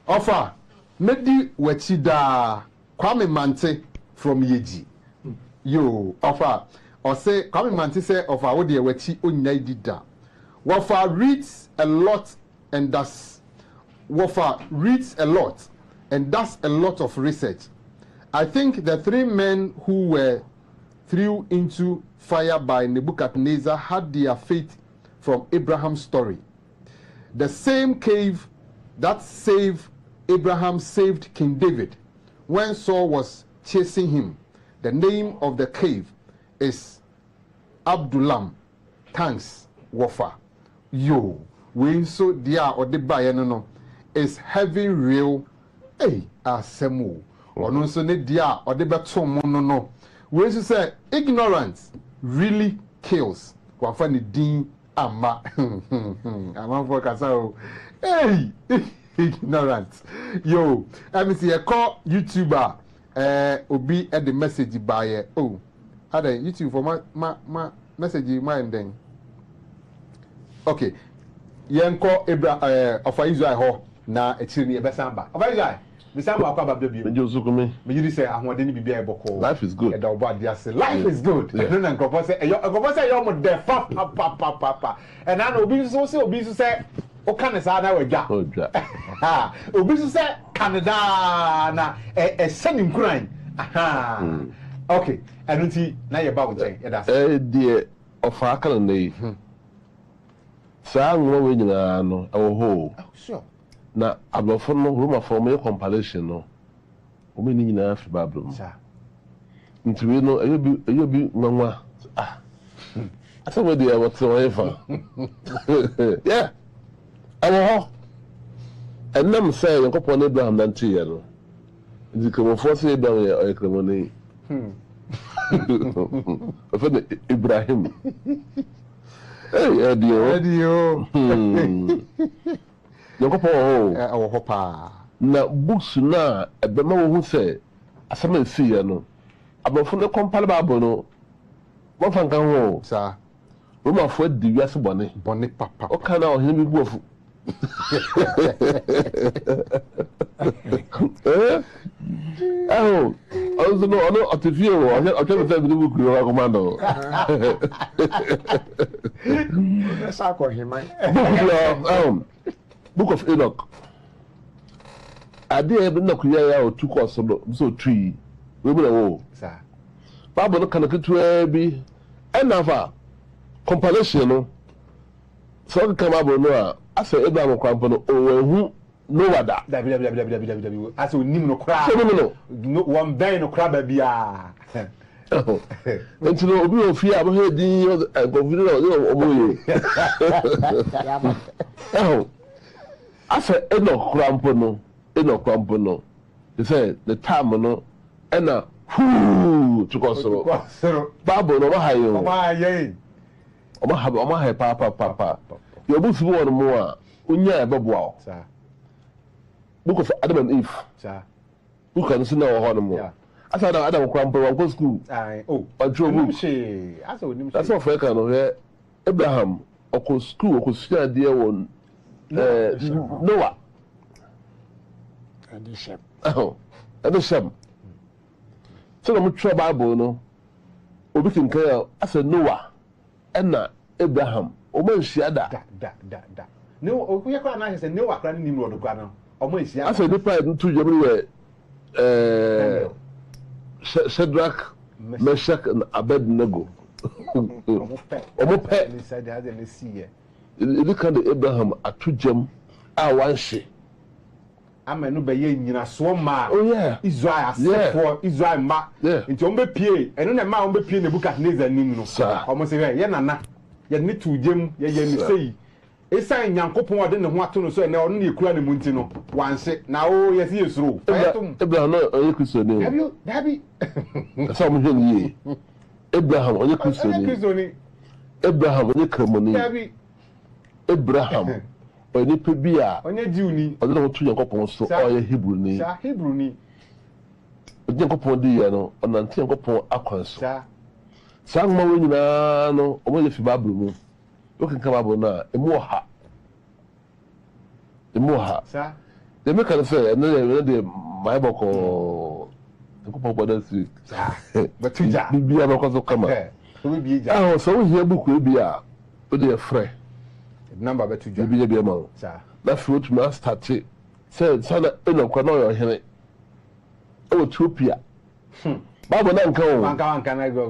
offer medi wachi da Kwame Mante from Yeji yo offer or say Kwame Mante say offer wo de wachi onyai dida Wafa reads a lot and does a lot of research. I think the three men who were thrown into fire by Nebuchadnezzar had their fate from Abraham's story. The same cave that saved Abraham saved King David when Saul was chasing him. The name of the cave is Adullam. Thanks, Wafa. Yo, we so dia or the buyer no is heavy real. Hey, asemu. Ono so ne dia or the beto no. We so say ignorance really kills. Wafa ni din ama. Ama for kasa. Hey, ignorance. Yo, I mean see a call YouTuber obi at the message buyer. Oh, how the YouTube for my message mind then. Okay. Yenko of Israel ho na etiri ebesamba. Of Israel. Bisamba akwa babia bio. Mejo sukumi. Me you say ahwode ni bibia eboko. Life is good. E da obo adia say life is good. No na nkofo say yo mo de pa. And na obi so say o kan sa na wadwa. Odwa. Ha. Obi so say Canada na send nkran. Aha. Okay. Anunti na ye ba wo chen. E da. Die ofa aka na yi. Saa nwo we nyina no ho sure na ablofo no Roma form e compilation no o me ni nyina fi Bible no ntwe no eyobi nwanwa asa we dey what so fa yeah ho enam say yankopon Abraham dan tie no ndi ko fo say Abraham e kremo ni afa Ibrahim. Hey, Edio. Yoko hopa. Na books na ebema wo hu say asama esi ya no. Abofo ne compile Bible no. Wo fan kan ho. Sa. Roma fo di wiase bone. Bone papa. O kana o hin bi buofu. Oh, also no artificial. I can't say the book you recommend. Book of Enoch. I did not create or two course so tree. We will sir. Bible can get be another compilation. So come up no. I say Abraham Crampon who no wada. As we nim no cry. No one bay no crab bia. Nti no obi ofie a bo din confident o omoye. Asa Enoch Krampo no. They say the time no ena to kosoro. Bible no ma hayo. Oma ha papa. You both one more. Unya ebeboa. Book of Adam and Eve. Who can see now more? I thought Adam Krampo one go school. That's all for kind Abraham or school or see dear one Noah. And the ship. So I'm try Bible no. Obi can clear as a Noah and Abraham. Oman Shiada. No, we are quite nice and no, I can't Nimrod the Grano. Almost, I said the pride to everywhere. Shadrach, Meshach, and Abednego. Omope inside the other in the sea. Look at the Abraham at 2 gem. I want she. I'm a new bayin in a swamma. Oh, yeah. Israel, for Israel, ma. Yeah. Into Ombe P. And then a man be in the book at Nathan Nimno, sir. Almost a very yana. You need to gem, ye say. It's a young couple I didn't want to know, so now only a crown in Montino. One set now, yes, he is through. Abraham, have you, Dabby? Some ye. Abraham, on your Christian. Abraham, on your common. Abraham, on your Pibia, on your Junie, a little 2 young couples, so all your Hebrew name. Hebrew name. A young couple, dear, no, on until couple acquaintance. Some more no, only if you babble. You can come up now, a more ha. Sir. They make a say, and then my book or the couple of others. But to be a local come. Oh, so here book will be a friend. Number but to be a man. That's what must start it. Said, son, in a corner, Henry. Oh, Tupia. Baba Nanko, can I go?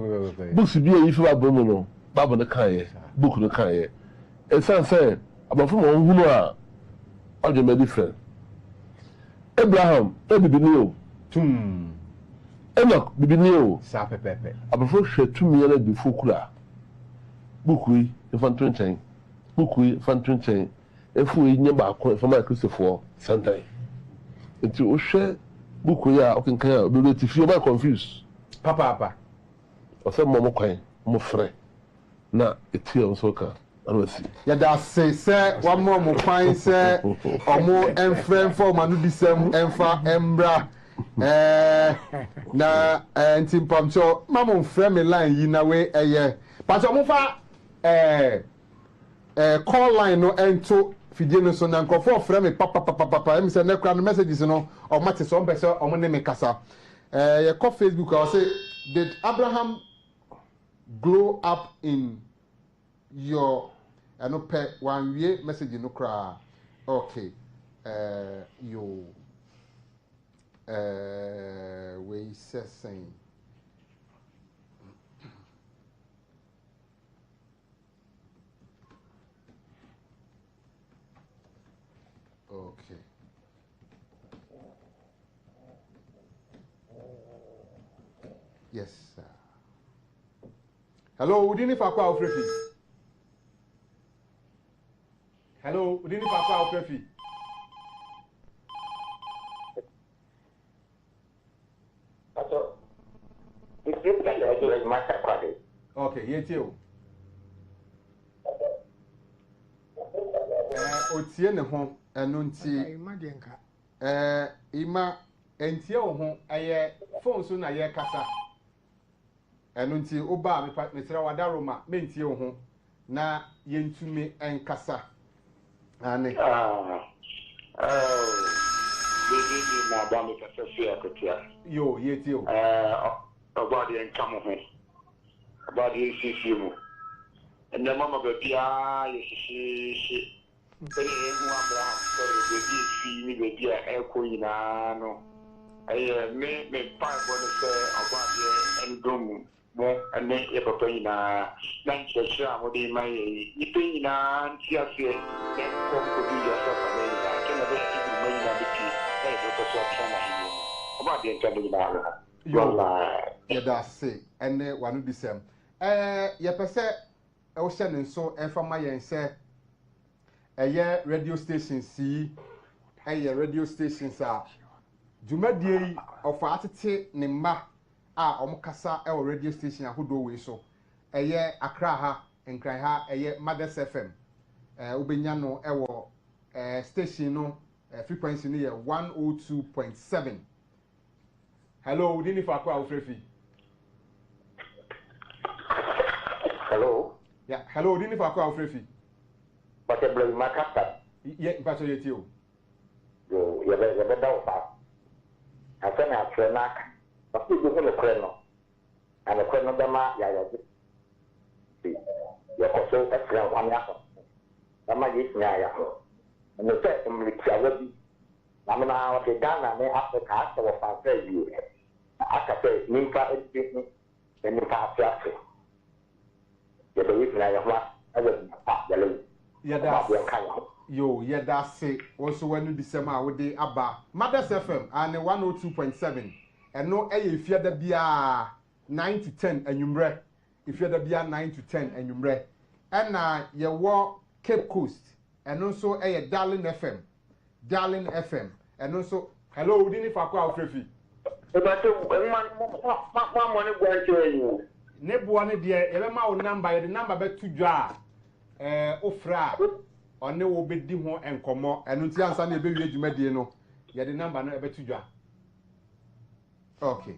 Books be if you are Bomono, Baba the Kaye. Book no can a son said about from one who are all your different. Abraham, Enoch, be new, Sapa Pepe. I prefer share 2 million before Kula. Bookwe, if I'm 20, Bookwe, if I'm 20, if we never from my Christopher, Sunday. Until share Bookwe, I can care, but if you're confused, Papa, or some more coin, more free. Na eti on soka anwasi ya da se one more fine say omo enfrem for manu disem emfa embra na ntimpam so mamo frem line yi na we eye but omo fa call line no ento fidie no so na nkofo frem papa em say na kra no messages no o mate so on pese omo ne me kasa ye call Facebook I say did Abraham grow up in your pay one year message no cry okay you we saying okay yes sir. Hello, Udini Fakwa Ofrefi. Hello, Udini Fakwa Ofrefi. Okay, yes, you. Otie ne ho eno nti ima entie wo ho eye phone so na ye kasa eno nti oba me sira wadaro ma mentie wo ho na yentume enkasa ane Baby na ba me kasa fi akotia yo yeti o about the income ho about the CC mu and the mama baby she Pele hu Abraham sorry baby fi ni baby eko yina no me pa bone se about the endom mo ane e papa yina na nchesha mo de mai ipe yina ntia se e ko ko bi ya sa pa ne da ke na be ibu mai na bi ti e ko so apsha na hiyo about the income yina yo yɛda ase ɛne wano disɛm yɛpɛ sɛ ɛwohyɛ ne nso ɛmfa ma yɛn sɛ ɛyɛ radio stations yi ɛyɛ radio stations a dwumadie yi ɔfa atete ne mma a ɔmo kasa ɛwɔ radio station ahodoɔ wei so ɛyɛ Accra ha nkran ha ɛyɛ Mothers FM wobɛnya no ɛwɔ station no frequency no yɛ 102.7. Hello, dini fa kwa ofrefi. Hello. Yeah, hello, dini fa kwa ofrefi. But the blame makata. Yeah, mpacho yeti o. Yo, ya be da ofa. Afa na afrenak. But you go no kreno. And the kreno dama ya. Ya koso afren wanya ko. Dama yitnya ya ko. And the set mlikia wabi. Namna wa de Ghana ne Africa asa wa fa yi. Aka sɛ nimfa education na nimfa afiase yɛbɛ yi na yɛhwa ɛwɔ pa yɛlɛ yɛda se wɔso wanu disɛm a wode aba Mothers FM ane 102.7 ɛno ɛyɛ efiada bia 9 to 10 anwumrɛ efiada bia 9 to 10 anwumrɛ ɛna yɛwɔ Cape Coast ɛno nso ɛyɛ Darling FM ɛno nso hello wodi ni fa kwa ofrefi ne boa ne deɛ yɛbɛma wo number yɛde number bɛto dwa a ofra ɔne wo bɛdi ho nkɔmmɔ ɛno nti ansa na yɛbɛwie dwumadie no yɛde number no ɛbɛto dwa okay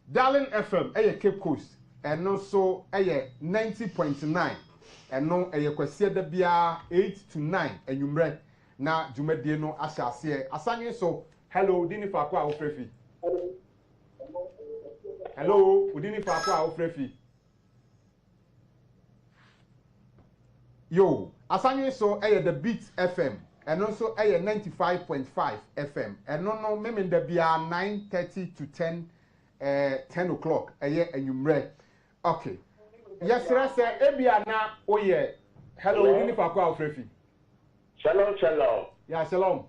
Darling FM ɛyɛ Cape Coast ɛno so ɛyɛ 90.9 ɛno ɛyɛ kwasia da bia 8 to 9 anwumrɛ na dwumadie no ahyɛ aseɛ asanye so hello dini fa kwa ofrefi hello udini fa kwa ofrefi yo asanye so the Beat FM and also 95.5 FM and no memenda bia 9:30 to 10 o'clock enumre okay yes sir ebia na oye hello udini fa kwa ofrefi shalom yeah shalom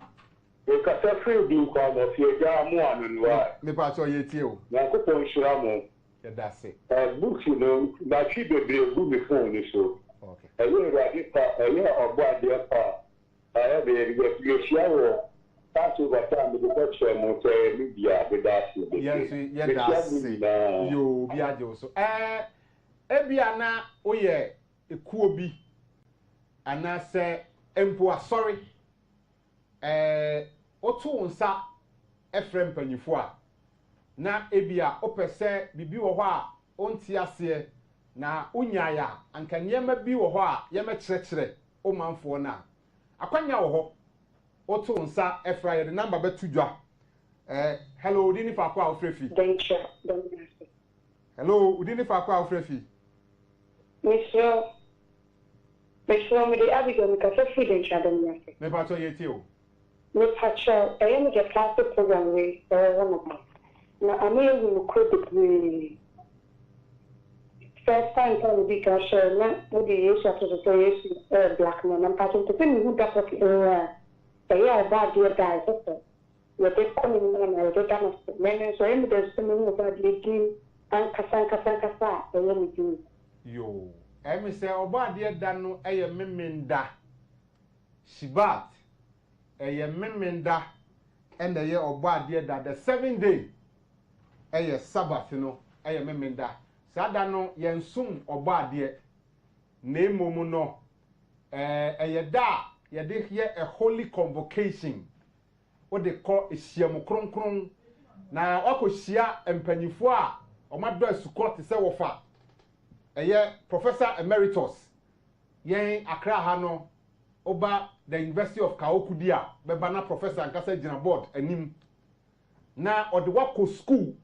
because free be called of your jam one me pa so yeti o na ko pon shira mo yeah that's it books you know na chi be bu me phone so okay you ready for obo ade pa be you share wo pass over time the picture mo say media be that yes yeah that's it yo bi ade so ebia na oye ekuo bi ana se empo asori otu nsa efrem panyifo a na ebia opese bibi wo ho a onti ase na unyaya anka nyema bi wo ho a yema kyerɛkyerɛ o manfo na akwanya wo ho otu nsa efra ye de number betu dwa hello udini fa kwa ofrefi hello udini fa kwa ofrefi Monsieur me de abigo me ka fe den chadam yake me pa to yeti o me pacho ayem de class program we one na ame we credit we first time can be ka share na we de yes to the yes black man and pacho to me who that yeah bad dear guys so we de coming na de dance men so em de so me over the game and kasa ayem do yo emi se oba de da no eye memenda shibat eye memenda and eye oba de da the 7th day eye sabbath no eye memenda sada no yensum oba de na emomu no eye da ye de here a holy convocation o de ko ehyiam kronkron na wakohia empanyifo a omado asukọ te se wofa eye Professor Emeritus yen Accra ha no oba the University of Kaokudia beba na professor ankasa gina board anim na ode wako school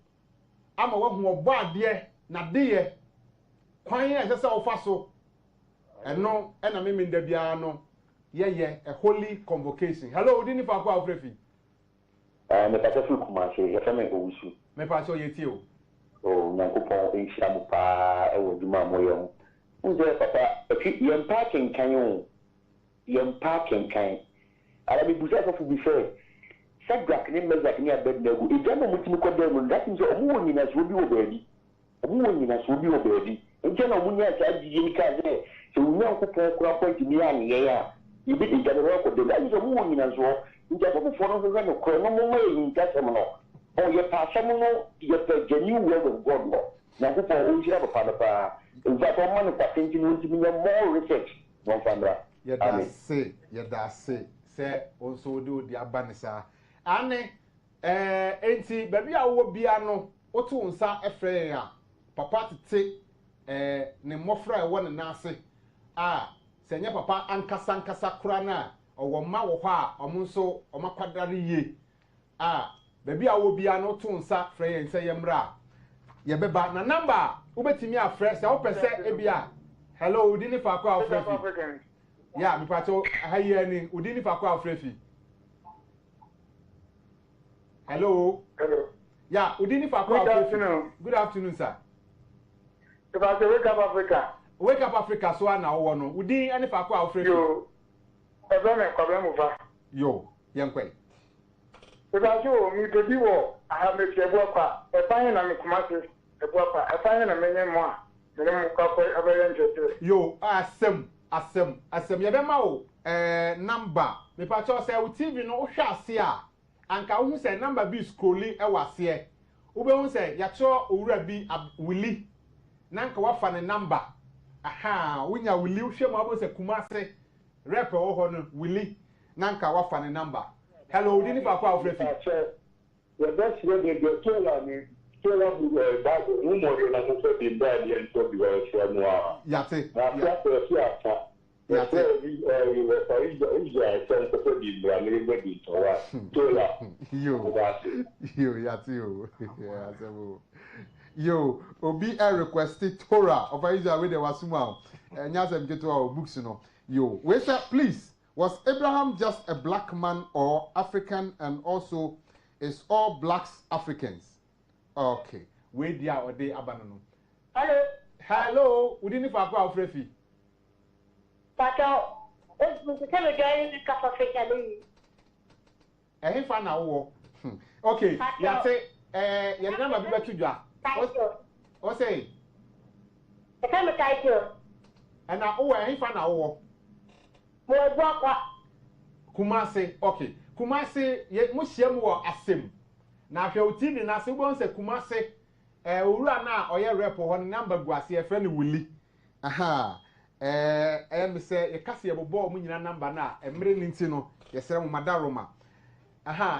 ama wahu obo ade na de kwan ya sese ofa so eno na memenda bia no ye a holy convocation hello udini fa kwa ofrefi me pata fu kuma se ya fame ko wusu me pa so yeti o o nyankopɔn nhyira mo paa ɛwɔ dwuma moyɛ ho nze papa yɛmpa kenkan ara bibusa fofo bi sɛ Sadrak ne Meshach ne Abednego ɛgya na mutumi kɔda mu that means ɔmo wɔ nyinasoɔ bi wɔ baabi Omo nyina so bi obeedi. Nje na omo nya ka gigi ni ka ze. Se unya ko kura point ni ya ni ya. Ibi di gado ko de ga ni omo nyina so. Nje ko fo no ze no ko no mo ma yi nka se mo no. O ye pa se mo no ye pe genuine word of God no. Na ko fo o jira pa pa. Nja ko man ka tinti no ntimi nya more research. Won fandra. Ye da se. Se also do the abanisa. Ane enti baby a wo bia no otu nsa efre ya papa tete ne mmofra e wo ne nase se nya papa ankasa kura na owo ma wo ho a omonso omakwadare ye baby a wo bia no otu nsa frɛ ye nsa ye mra ye beba na number ubetimi afrɛ se wo pese ebia hello udini fa kwa afrɛ ya mi pato haye ni udini fa kwa afrɛ fi. Hello. Hello. Yeah, Udini Fakwa. Good afternoon. Good afternoon, sir. If I say wake up Africa. Wake up Africa, so now one. Udini any Fakwa Africa. Yo. Problem over. Yo, young quay. If I show me to do war, I have made a work. A fine and a commercial. A work. A fine and a million more. Yo, asem. Yabema number. Me pacho say TV no hwa ase a. Anka wo say number bi scrolling e wase ube wo say ya cho owura bi wili nanka wa fa ne number wonya wili wo hwe mo abo say kumase rep wo ho no wili nanka wa fa ne number. Hello udini fa kwa ofrefi ya best way de tola ni tola bu ba wo mo yo na mo fe bi ba di en to bi wa so mo a ya te na ya te si ata ya te we were sorry is sen ko di bra ni be di to wa tola yo obi a requested Torah of Israel with the wasuma nya sem keto our books no yo we say please was Abraham just a black man or African and also is all blacks Africans? Okay we dia ode abanano. Hello udini fa kwa ofrefi Pato it's the kind of guy in South Africa fa na wo okay ya say ya number bi betu dwa o say e ka me title and na o fa na wo mo gbo kwa Kumase okay Kumase ye mo hiem wo asem na hwe otini na se bo nse Kumase owura na oye rep ho number guase e fa ne wuli me say ye kase ye bobo mo nyina number na emre ni nti no ye sere mo madaroma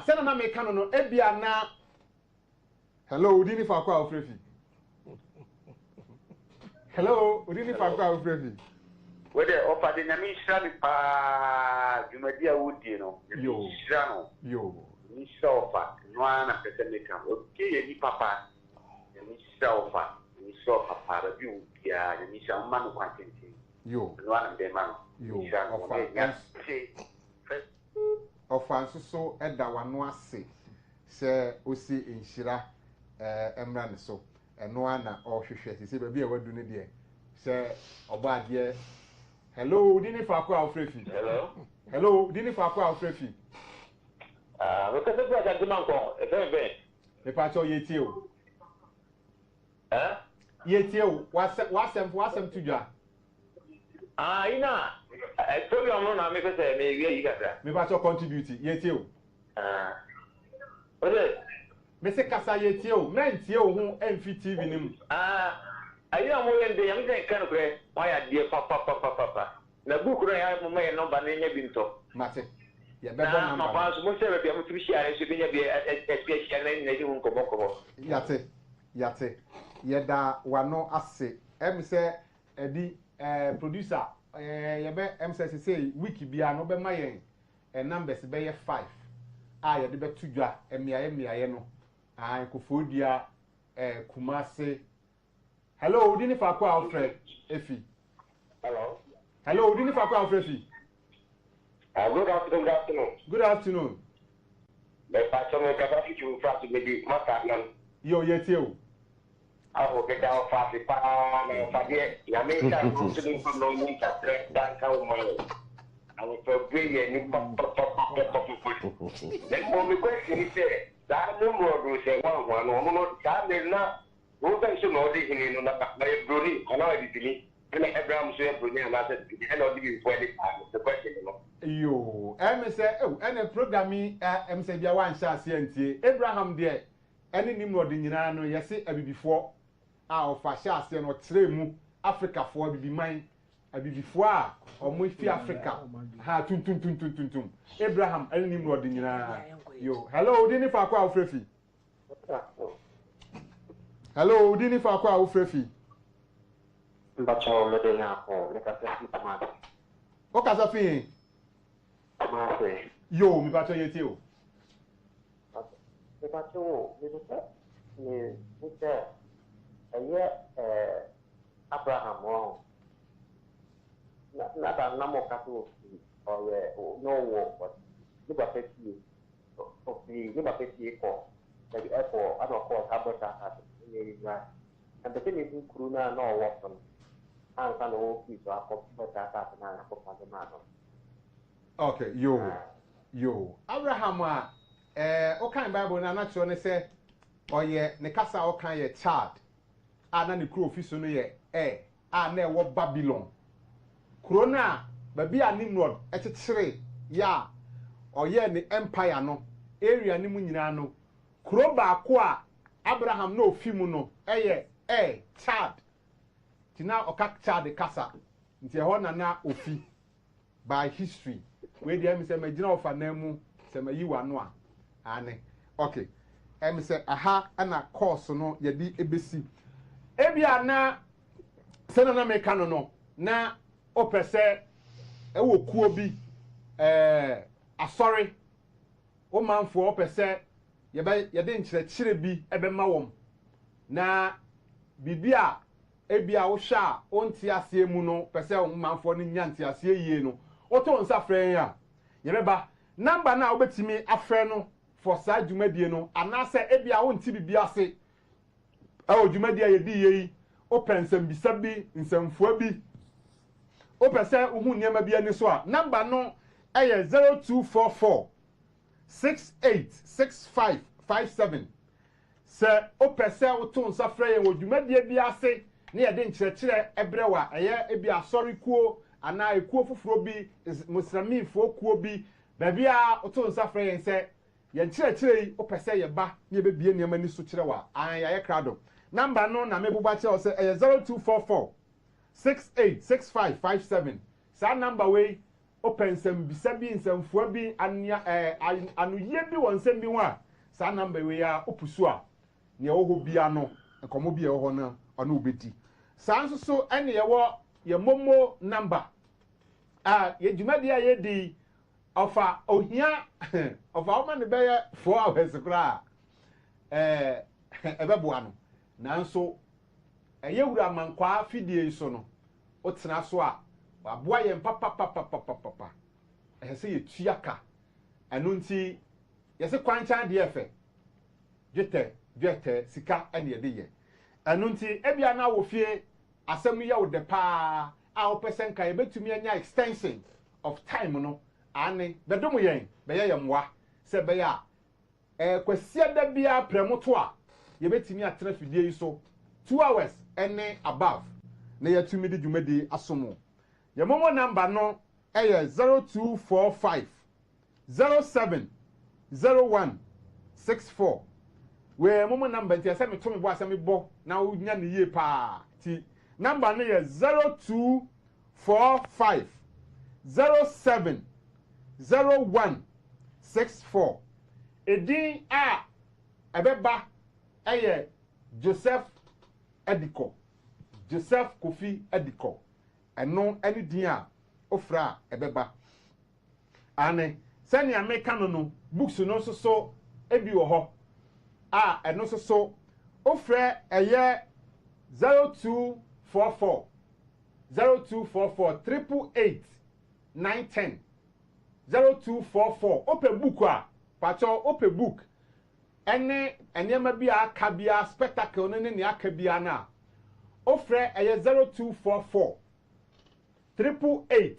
se na me ka no ebia na hello udini fa kwa ofrefi hello udini fa kwa ofrefi we de ofa de nyame hira ni pa dwumadi a wodi no yo hira no yo ni sofa no ana pese me ka okay ye ni papa ni sofa ni sofa para bi ubia ni shamba no kwa tenti yo no ana de man yo ofa so eda wano ase se osi enhira emra ne so eno ana ohwehwe se ba bi e wadu ne de se oba ade hello dini fa kwa ofrefi hello dini fa kwa ofrefi we ka se kwa ga man ko e fe me pa cho yeti o yeti o wasem tudwa ina told you na me pese me wi yi kasa me ba cho contribute yeti o ode me se kasa yeti o mentie o hu emfi TV nim ayi na mo yende yam den kan ko wa ya die papa na book ro ya mo me number na nya bi nto mate ya be bo number na ma so mo se be mo tibi share so bi nya bi e share na nya hu kobo yate yeda wano ase em se edi producer yebe em say wiki bia no be mayen numbers be ye 5 ye de be tudwa emiaye no kofodua Kumase. Hello udini fa kwa Alfred efi hello udini fa kwa Alfred efi good afternoon me pa cho me ka fi ju fra to be mata nan yo yeti o aho ke da fa fi pa na fa de ya me ta ko to ni ko no ni ka tre dan ka o mo awo to be ye ni pop le mo me ko ni se da no mo do se wa no no ta me na Wo say so no dey hini no na broni ana wa bibili and Abraham so broni ana say bibili and odi before the question no. Yo, say and a programming say bia wan sha ase antie. Abraham there any Nimrod nyina no yesi abibifo a ofa sha ase no tre mu Africa for bibiman abibifo a omo fi Africa ha tuntum Abraham any Nimrod nyina yo hello dini fa kwa ofrefi hello dini fa kwa ofrefi Mbacha o me de na ko me ka se tamate o ka sa fi tamate yo mi bacha yeti o me bacha o me de me aye Abraham o na ba na mo ka to o no wo ni ba fe ti o fi ni ba fe ti ko da di ko ana ko ka bo ta ha ni ya and the thing is kuruna no wo from an ka no fi so akọ bo ta ha na ko pa de ma no. Okay, yo Abraham o kan Bible na na cho ne se oye ne kasa o kan ye Chad ana ne kuro ofiso no ye a na e wo Babylon corona ba bia Nimrod etetere ya oye ne empire no area ni mu nyina no kuro ba ko a Abraham no ofi mu no Chad tina okak Chad kasa nti ho na ofi by history we dey me say magina of anamu say mayi wano a ane okay em say aha na course no ye di ebesi ebia na se na me ka no na opese e wo kuo bi asori o manfo opese ye de nkyerɛkyerɛ bi ebe ma wom na bibia ebia wo hwa onti ase mu no pese o manfo no nyanti ase yie no oto nsa frɛ ya yebeba number na obetimi afrɛ no for sa dwumadie no anase ebia wonti bibia ase o dwumadie ye di yi open sambisa bi nsamfua bi opese uhu niema bia ni so a number no 0244 686557 se opese oto nsa frɛ ye wo dwumadie bi ase ne ye de nkyerɛkyerɛ ebrewa eye ebia sorry kuo ana ekuo foforo bi muslimifo kuo bi babia oto nsafre yen se yen kyerɛkyerɛ opese ye ba ne be bie niam ani so kyerɛwa an ya ye krado number no na mebuba kyerɛ se 0244 686557 sa number we open sam bisa bi nsamfua bi ania anoye bi wonsam bi ho a sa number we ya opusu a ne wo bia no nkomo bia wo na ono obedi sa nso so ene ye wo ye momo number ye jumadi a ye di ofa ohia ofa o man be 4 hours kra ebeboa no nanso eye wura mankwa fidie so no o tena so a aboa ye papa se ye tuaka anu nti ye se kwanchan de efe dwete sika ene ye de ye anu nti ebia na wo fie asem ye wo de pa a opesen ka ebetumi anya extension of time no ane bedomo yen beye yemwa se be ya kwasia da bia premoto a ye betumi atena fidie yi so 2 hours ene above na ye tumi di dwumadi asomo ye momo number no 0245 07 0164 we momo number ntia se me to me bo asem bo na wo nya ne yie pa ti number no ye 0245 07 0164 edin a ebeba eye Joseph Kofi Ediko eno eni din a ofra ebeba ane sani ameka no books no so ebi wo ho a eno so ofra eye 0244 888 910 0244 open book a pacho open book ene enema bia aka bia spectacle ne aka bia na ofre eye 0244 888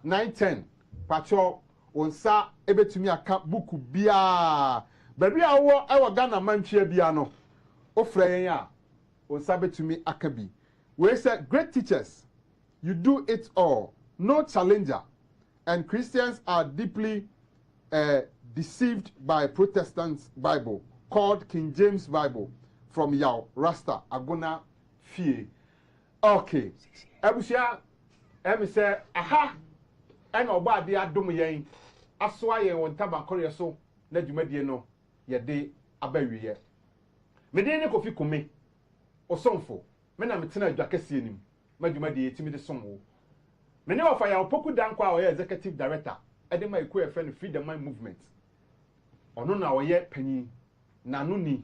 910 pacho onsa ebetumi aka book bia baby awo ewo Ghana mantwe bia no ofre yen a Onsabe to me akabi. We said great teachers, you do it all, no challenger, and Christians are deeply deceived by Protestants Bible called King James Bible from Yao Rasta Agona Fie. Okay, Ebusia, emi say aha, and oba de adom yen asoa yen won tabankore so na dwumadie no ye de abawiye. Me de ne Kofi Kume osomfo me na metena adwa kase anim ma dwumadie timi de somwo. Me ne ofa ya opoku danko a o executive director ede ma eku efe no Freedom Mind Movement. Ono na oye panyin na no ni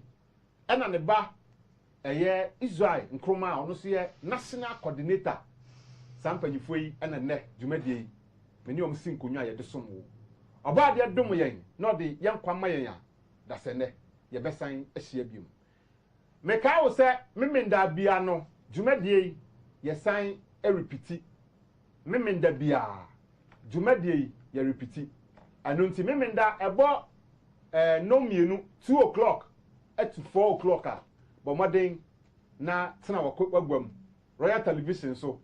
ena ne ba eye Israel nkroma ono so ye national coordinator sampanyifo yi ena ne dwumadie yi meni om sin konwa ye de somwo oba de dom yen no de yen kwama yen a da se ne ye besan ahia biom me ka wo se memenda bia no dwumadie yi ye san repeat memenda bia dwumadie yi ye repeat anu nti memenda ebo no mienu 2 o'clock at 4 o'clock a bo modern na tena wagwam Royal Television so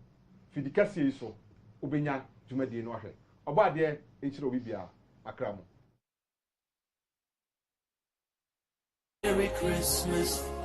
fidikasi so obenya dwumadie no ahwe oba de enchiro obi bia akramo. Merry Christmas.